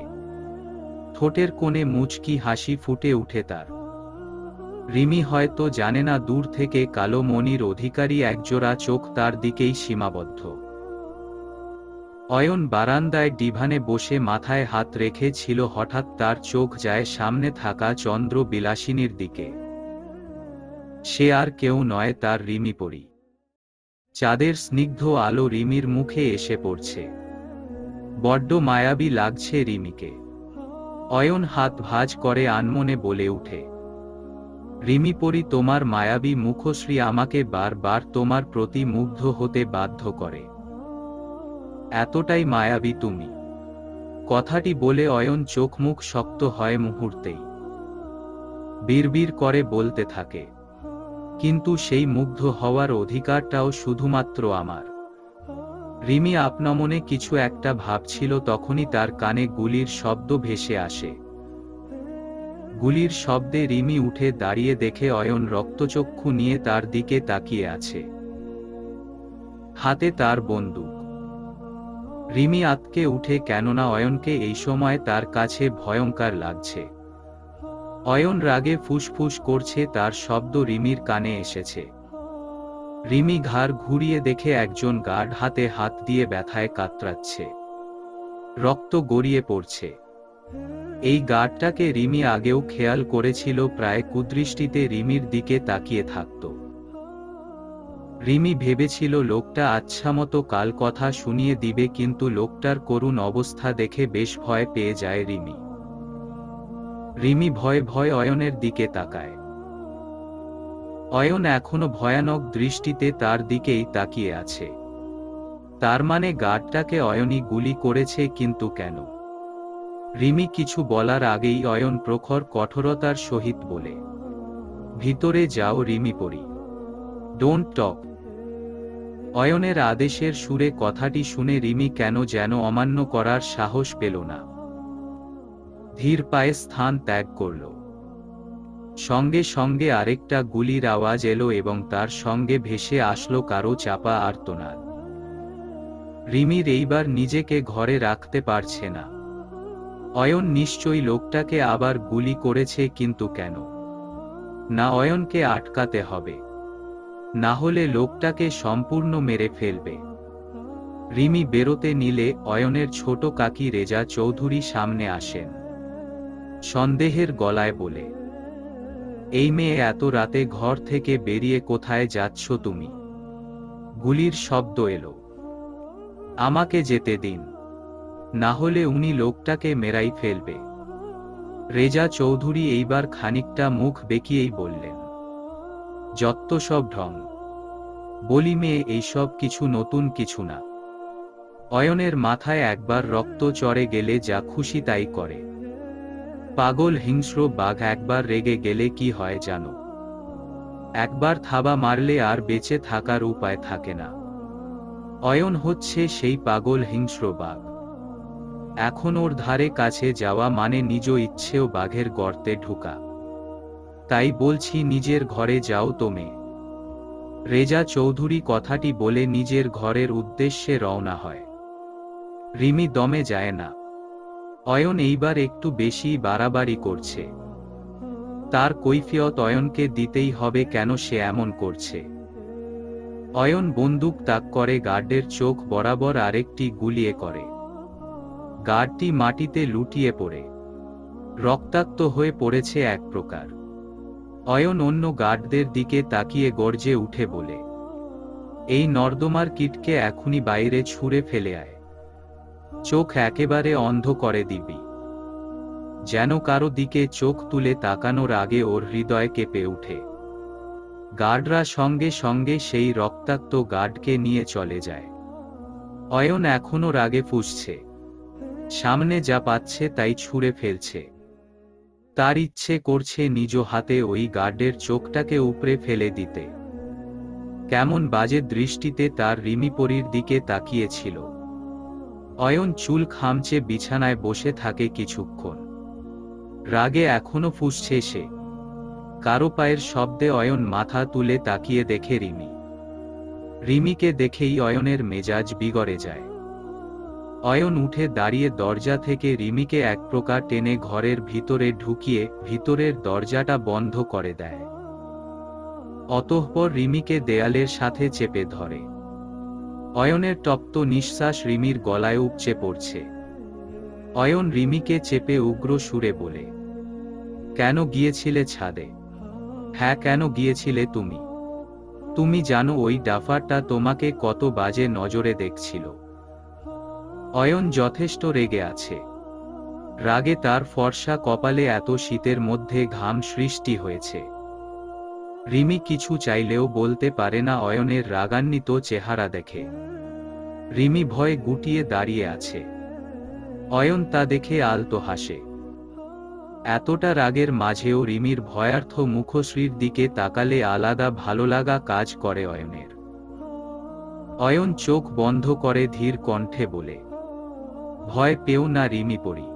ঠোঁটের কোণে মুচকি হাসি ফুটে উঠে তার। রিমি হয়তো জানে না দূর থেকে কালো মণির অধিকারী একজোড়া চোখ তার দিকেই সীমাবদ্ধ। অয়ন বারান্দায় ডিভানে বসে মাথায় হাত রেখে ছিল, হঠাৎ তার চোখ যায় সামনে থাকা চন্দ্র বিলাসিনীর দিকে। সে আর কেউ নয়, তার রিমি পরী। চাঁদের স্নিগ্ধ আলো রিমির মুখে এসে পড়ছে। বড্ড মায়াবী লাগছে রিমিকে। অয়ন হাত ভাঁজ করে আনমনে বলে উঠে, রিমি পরী, তোমার মায়াবী মুখশ্রী আমাকে বারবার তোমার প্রতি মুগ্ধ হতে বাধ্য করে। এতটাই মায়াবী তুমি। কথাটি বলে অয়ন চোখ মুখ শক্ত হয় মুহূর্তেই। বিড়বিড় করে বলতে থাকে, কিন্তু সেই মুগ্ধ হওয়ার অধিকারটাও শুধুমাত্র আমার। রিমি আপনা মনে কিছু একটা ভাবছিল, তখনই তার কানে গুলির শব্দ ভেসে আসে। গুলির শব্দে রিমি উঠে দাঁড়িয়ে দেখে অয়ন রক্তচক্ষু নিয়ে তার দিকে তাকিয়ে আছে। হাতে তার বন্দুক। রিমি আঁতকে উঠে, কেননা অয়নকে এই সময় তার কাছে ভয়ঙ্কর লাগছে। অয়ন রাগে ফুসফুস করছে, তার শব্দ রিমির কানে এসেছে। রিমি ঘাড় ঘুরিয়ে দেখে একজন গার্ড হাতে হাত দিয়ে ব্যথায় কাতরাচ্ছে। রক্ত গড়িয়ে পড়ছে। এই গার্ডটাকে রিমি আগেও খেয়াল করেছিল, প্রায় কুদৃষ্টিতে রিমির দিকে তাকিয়ে থাকত। রিমি ভেবেছিল লোকটা আচ্ছামতো কাল কথা শুনিয়ে দিবে, কিন্তু লোকটার করুণ অবস্থা দেখে বেশ ভয় পেয়ে যায় রিমি। রিমি ভয়ে ভয়ে অয়নের দিকে তাকায়। অয়ন এখনো ভয়ানক দৃষ্টিতে তার দিকেই তাকিয়ে আছে। তার মানে গার্ডটাকে অয়নই গুলি করেছে, কিন্তু কেন? রিমি কিছু বলার আগেই অয়ন প্রখর কঠোরতার সহিত বলে, ভিতরে যাও রিমি পরী, ডোন্ট টক। অয়নের আদেশের সুরে কথাটি শুনে রিমি কেন যেন অমান্য করার সাহস পেল না। ধীর পায়ে স্থান ত্যাগ করল। সঙ্গে সঙ্গে আরেকটা গুলির আওয়াজ এলো এবং তার সঙ্গে ভেসে আসলো কারো চাপা আর্তনাদ। রিমির এইবার নিজেকে ঘরে রাখতে পারছে না। অয়ন নিশ্চয়ই লোকটাকে আবার গুলি করেছে, কিন্তু কেন? না, অয়নকে আটকাতে হবে, না হলে লোকটাকে সম্পূর্ণ মেরে ফেলবে। রিমি বেরোতে নিলে অয়নের ছোট কাকি রেজা চৌধুরী সামনে আসেন। সন্দেহের গলায় বলে, এই মেয়ে এত রাতে ঘর থেকে বেরিয়ে কোথায় যাচ্ছ তুমি? গুলির শব্দ এলো। আমাকে যেতে দিন, না হলে উনি লোকটাকে মেরাই ফেলবে। রেজা চৌধুরী এইবার খানিকটা মুখ বেঁকিয়েই বললেন, যত্ত সব ঢং। বলি মেয়ে, এইসব কিছু নতুন কিছু না। অয়নের মাথায় একবার রক্ত চড়ে গেলে যা খুশি তাই করে। পাগল হিংস্র বাঘ একবার রেগে গেলে কি হয় জানো? একবার থাবা মারলে আর বেঁচে থাকার উপায় থাকে না। অয়ন হচ্ছে সেই পাগল হিংস্র বাঘ। এখন ওর ধারে কাছে যাওয়া মানে নিজ ইচ্ছেও বাঘের গর্তে ঢোকা। তাই বলছি, নিজের ঘরে যাও তো মেয়ে। রেজা চৌধুরী কথাটি বলে নিজের ঘরের উদ্দেশ্যে রওনা হয়। রিমি দমে যায় না। অয়ন এইবার একটু বেশি বাড়াবাড়ি করছে। তার কৈফিয়ত অয়নকে দিতেই হবে, কেন সে এমন করছে। অয়ন বন্দুক তাক করে গার্ডের চোখ বরাবর আরেকটি গুলিয়ে করে। গার্ডটি মাটিতে লুটিয়ে পড়ে রক্তাক্ত হয়ে পড়েছে এক প্রকার। অয়ন অন্য গার্ডদের দিকে তাকিয়ে গর্জে উঠে বলে, এই নর্দমার কীটকে এখনই বাইরে ছুঁড়ে ফেলে আয়। চোখ একেবারে অন্ধ করে দিবি। যেন কারো দিকে চোখ তুলে তাকানোর আগে ওর হৃদয় কেঁপে উঠে। গার্ডরা সঙ্গে সঙ্গে সেই রক্তাক্ত গার্ডকে নিয়ে চলে যায়। অয়ন এখনো রাগে ফুঁসছে। সামনে যা পাচ্ছে তাই ছুঁড়ে ফেলছে। তার ইচ্ছে করছে নিজ হাতে ওই গার্ডের চোখটাকে উপড়ে ফেলে দিতে। কেমন বাজে দৃষ্টিতে তার রিমি পরীর দিকে তাকিয়েছিল। অয়ন চুল খামচে বিছানায় বসে থাকে কিছুক্ষণ। রাগে এখনো ফুঁসছে সে। কারো পায়ের শব্দে অয়ন মাথা তুলে তাকিয়ে দেখে রিমি। রিমিকে দেখেই অয়নের মেজাজ বিগড়ে যায়। অয়ন উঠে দাঁড়িয়ে দরজা থেকে রিমিকে এক প্রকার টেনে ঘরের ভিতরে ঢুকিয়ে ভিতরের দরজাটা বন্ধ করে দেয়। অতঃপর রিমিকে দেয়ালের সাথে চেপে ধরে। অয়নের তপ্ত নিঃশ্বাস রিমির গলায় উপচে পড়ছে। অয়ন রিমিকে চেপে উগ্র সুরে বলে, কেন গিয়েছিলে ছাদে? হ্যাঁ, কেন গিয়েছিলে তুমি? তুমি জানো ওই ডাফারটা তোমাকে কত বাজে নজরে দেখছিল। অয়ন যথেষ্ট রেগে আছে। রাগে তার ফর্সা কপালে এত শীতের মধ্যে ঘাম সৃষ্টি হয়েছে। রিমি কিছু চাইলেও বলতে পারে না অয়নের রাগান্বিত চেহারা দেখে। রিমি ভয়ে গুটিয়ে দাঁড়িয়ে আছে। অয়ন তা দেখে আলতো হাসে। এতটা রাগের মাঝেও রিমির ভয়ার্থ মুখশ্রীর দিকে তাকালে আলাদা ভালোলাগা কাজ করে অয়নের। অয়ন চোখ বন্ধ করে ধীর কণ্ঠে বলে, ভয় পেও না রিমি পড়ি।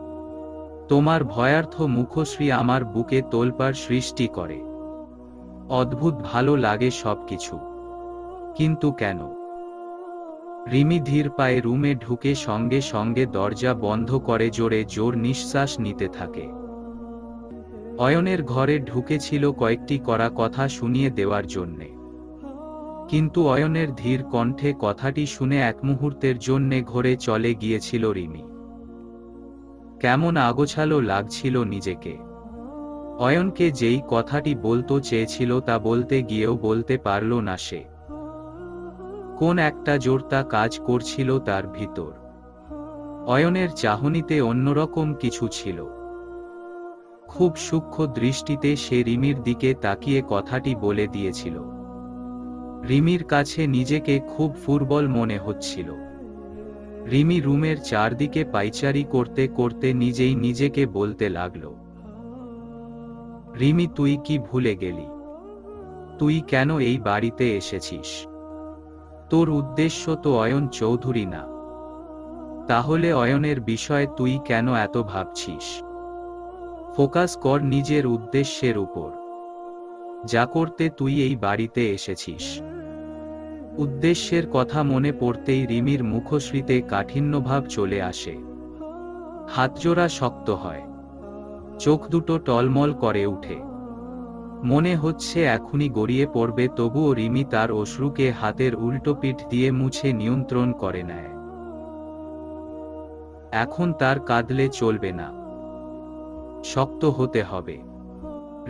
তোমার ভয়ার্থ মুখশ্রী আমার বুকে তোলপাড় সৃষ্টি করে। অদ্ভুত ভালো লাগে সবকিছু। কিন্তু কেন? রিমি ধীর পায়ে রুমে ঢুকে সঙ্গে সঙ্গে দরজা বন্ধ করে জোরে জোর নিঃশ্বাস নিতে থাকে। অয়নের ঘরে ঢুকেছিল কয়েকটি কড়া কথা শুনিয়ে দেওয়ার জন্যে। কিন্তু অয়নের ধীর কণ্ঠে কথাটি শুনে এক মুহূর্তের জন্যে ঘরে চলে গিয়েছিল রিমি। কেমন আগোছালো লাগছিল নিজেকে। অয়নকে যেই কথাটি বলতে চেয়েছিল তা বলতে গিয়েও বলতে পারল না সে। কোন একটা জোরতা কাজ করছিল তার ভিতর। অয়নের চাহনিতে অন্যরকম কিছু ছিল। খুব সূক্ষ্ম দৃষ্টিতে সে রিমির দিকে তাকিয়ে কথাটি বলে দিয়েছিল। রিমির কাছে নিজেকে খুব ফুরবল মনে হচ্ছিল। রিমি রুমের চারদিকে পাইচারি করতে করতে নিজেই নিজেকে বলতে লাগল, রিমি তুই কি ভুলে গেলি? তুই কেন এই বাড়িতে এসেছিস? তোর উদ্দেশ্য তো অয়ন চৌধুরী না। তাহলে অয়নের বিষয়ে তুই কেন এত ভাবছিস? ফোকাস কর নিজের উদ্দেশ্যের উপর। যা করতে তুই এই বাড়িতে এসেছিস। উদ্দেশ্যের কথা মনে পড়তেই রিমির মুখশ্রীতে কাঠিন্যভাব চলে আসে। হাতজোড়া শক্ত হয়। চোখ দুটো টলমল করে উঠে। মনে হচ্ছে এখনই গড়িয়ে পড়বে, তবুও রিমি তার অশ্রুকে হাতের উল্টো পিঠ দিয়ে মুছে নিয়ন্ত্রণ করে নেয়। এখন তার কাঁদলে চলবে না। শক্ত হতে হবে।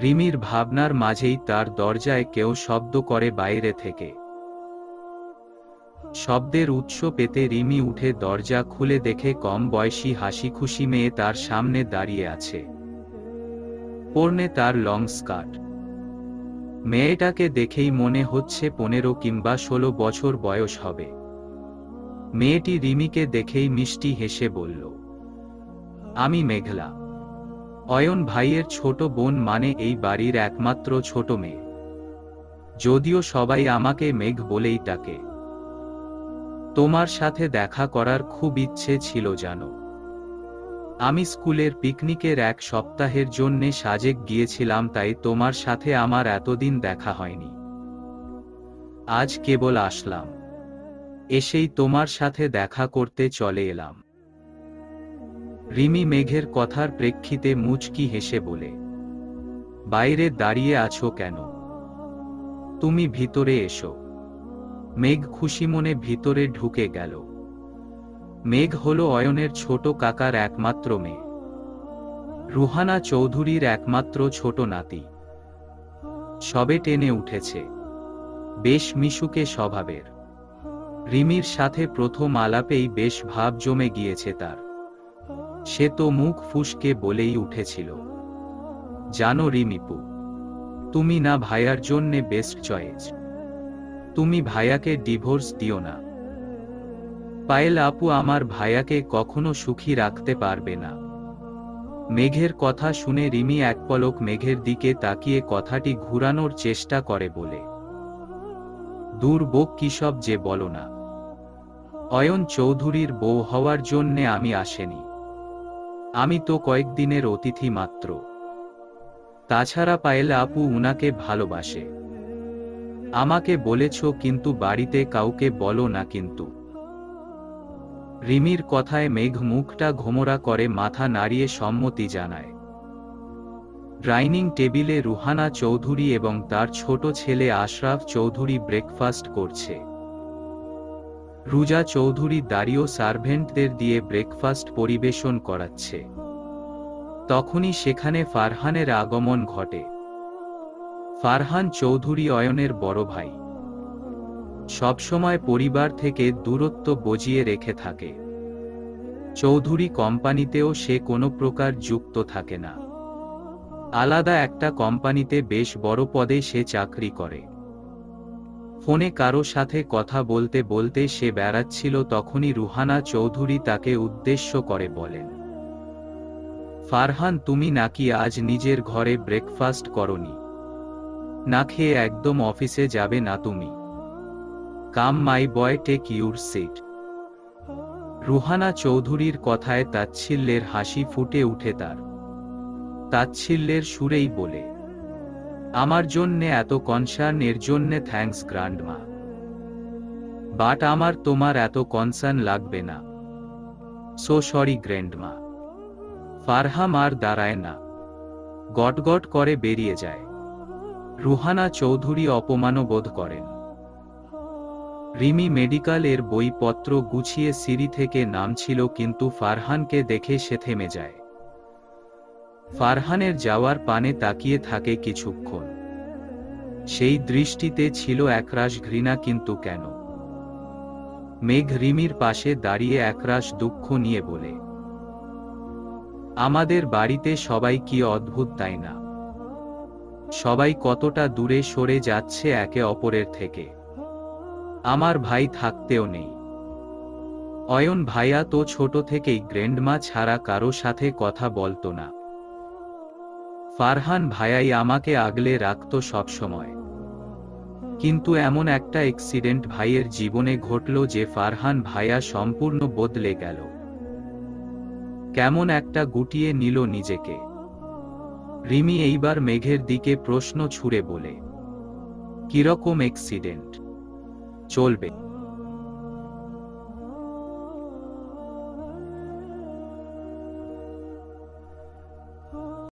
রিমির ভাবনার মাঝেই তার দরজায় কেউ শব্দ করে বাইরে থেকে। শব্দের উৎস পেতে রিমি উঠে দরজা খুলে দেখে কম বয়সী হাসিখুশি মেয়ে তার সামনে দাঁড়িয়ে আছে। পরনে তার লং স্কার্ট। মেয়েটাকে দেখেই মনে হচ্ছে 15 কিংবা 16 বছর বয়স হবে। মেয়েটি রিমিকে দেখেই মিষ্টি হেসে বলল, আমি মেঘলা, অয়ন ভাইয়ের ছোট বোন, মানে এই বাড়ির একমাত্র ছোট মেয়ে। যদিও সবাই আমাকে মেঘ বলেই ডাকে। তোমার সাথে দেখা করার খুব ইচ্ছে ছিল জানো। আমি স্কুলের পিকনিকের এক সপ্তাহের জন্যে সাজেক গিয়েছিলাম, তাই তোমার সাথে আমার এতদিন দেখা হয়নি। আজ কেবল আসলাম। এসেই তোমার সাথে দেখা করতে চলে এলাম। রিমি মেঘের কথার প্রেক্ষিতে মুচকি হেসে বলে, বাইরে দাঁড়িয়ে আছো কেন? তুমি ভিতরে এসো। মেঘ খুশি মনে ভিতরে ঢুকে গেল। মেঘ হলো অয়নের ছোট কাকার একমাত্র মেয়ে। রুহানা চৌধুরীর একমাত্র ছোট নাতি। সবে টেনে উঠেছে। বেশ মিশুকে স্বভাবের। রিমির সাথে প্রথম আলাপেই বেশ ভাব জমে গিয়েছে তার। সে তো মুখ ফুসকে বলেই উঠেছিল, জানো রিমিপু, তুমি না ভাইয়ার জন্যে বেস্ট চয়েস। তুমি ভাইয়াকে ডিভোর্স দিও না। পায়েল আপু আমার ভাইয়াকে কখনো সুখী রাখতে পারবে না। মেঘের কথা শুনে রিমি এক পলক মেঘের দিকে তাকিয়ে কথাটি ঘুরানোর চেষ্টা করে বলে, দূর বোক, কিসব যে বলো না। অয়ন চৌধুরীর বউ হওয়ার জন্যে আমি আসেনি। আমি তো কয়েকদিনের অতিথি মাত্র। তাছাড়া পায়েল আপু উনাকে ভালোবাসে। আমাকে বলেছ, কিন্তু বাড়িতে কাউকে বলো না কিন্তু। রিমির কথায় মেঘ মুখটা ঘোমরা করে মাথা নাড়িয়ে সম্মতি জানায়। ডাইনিং টেবিলে রুহানা চৌধুরী এবং তার ছোট ছেলে আশরাফ চৌধুরী ব্রেকফাস্ট করছে। রুজা চৌধুরী দাঁড়িয়ে সার্ভেন্টদের দিয়ে ব্রেকফাস্ট পরিবেশন করাচ্ছে। তখনই সেখানে ফারহানের আগমন ঘটে। ফারহান চৌধুরী অয়নের বড় ভাই, সবসময় পরিবার থেকে দূরত্ব বজিয়ে রেখে থাকে। চৌধুরী কোম্পানিতেও সে কোনো প্রকার যুক্ত থাকে না। আলাদা একটা কোম্পানিতে বেশ বড় পদে সে চাকরি করে। ফোনে কারো সাথে কথা বলতে বলতে সে বেড়াচ্ছিল, তখনই রুহানা চৌধুরী তাকে উদ্দেশ্য করে বলেন, ফারহান, তুমি নাকি আজ নিজের ঘরে ব্রেকফাস্ট করনি? না খেয়ে একদম অফিসে যাবে না তুমি? কাম মাই বয়, টেক ইউর সিট। রুহানা চৌধুরীর কথায় তাচ্ছিল্যের হাসি ফুটে উঠে তার। তাচ্ছিল্যের সুরেই বলে, আমার জন্যে এত কনসার্ন, এর জন্যে থ্যাঙ্কস গ্র্যান্ডমা, বাট আমার তোমার এত কনসার্ন লাগবে না। So sorry grandma. ফারহান আর দাঁড়ায় না, গটগট করে বেরিয়ে যায়। রুহানা চৌধুরী অপমানবোধ করেন। রিমি মেডিকেল এর বইপত্র গুছিয়ে সিঁড়ি থেকে নামছিল, কিন্তু ফারহানকে দেখে সে থেমে যায়। ফারহানের যাওয়ার পানে তাকিয়ে থাকে কিছুক্ষণ। সেই দৃষ্টিতে ছিল একরাশ ঘৃণা, কিন্তু কেন? মেঘ রিমির পাশে দাঁড়িয়ে একরাশ দুঃখ নিয়ে বলে, আমাদের বাড়িতে সবাই কি অদ্ভুত, তাই না? সবাই কতটা দূরে সরে যাচ্ছে একে অপরের থেকে। আমার ভাই থাকতেও নেই। অয়ন ভাইয়া তো ছোট থেকেই গ্র্যান্ডমা ছাড়া কারো সাথে কথা বলতো না। ফারহান ভাইয়াই আমাকে আগলে রাখত সবসময়। কিন্তু এমন একটা অ্যাক্সিডেন্ট ভাইয়ের জীবনে ঘটল যে ফারহান ভাইয়া সম্পূর্ণ বদলে গেল। কেমন একটা গুটিয়ে নিল নিজেকে। রিমি এইবার মেঘের দিকে প্রশ্ন ছুড়ে বলে, কিরকম অ্যাক্সিডেন্ট? চলবে।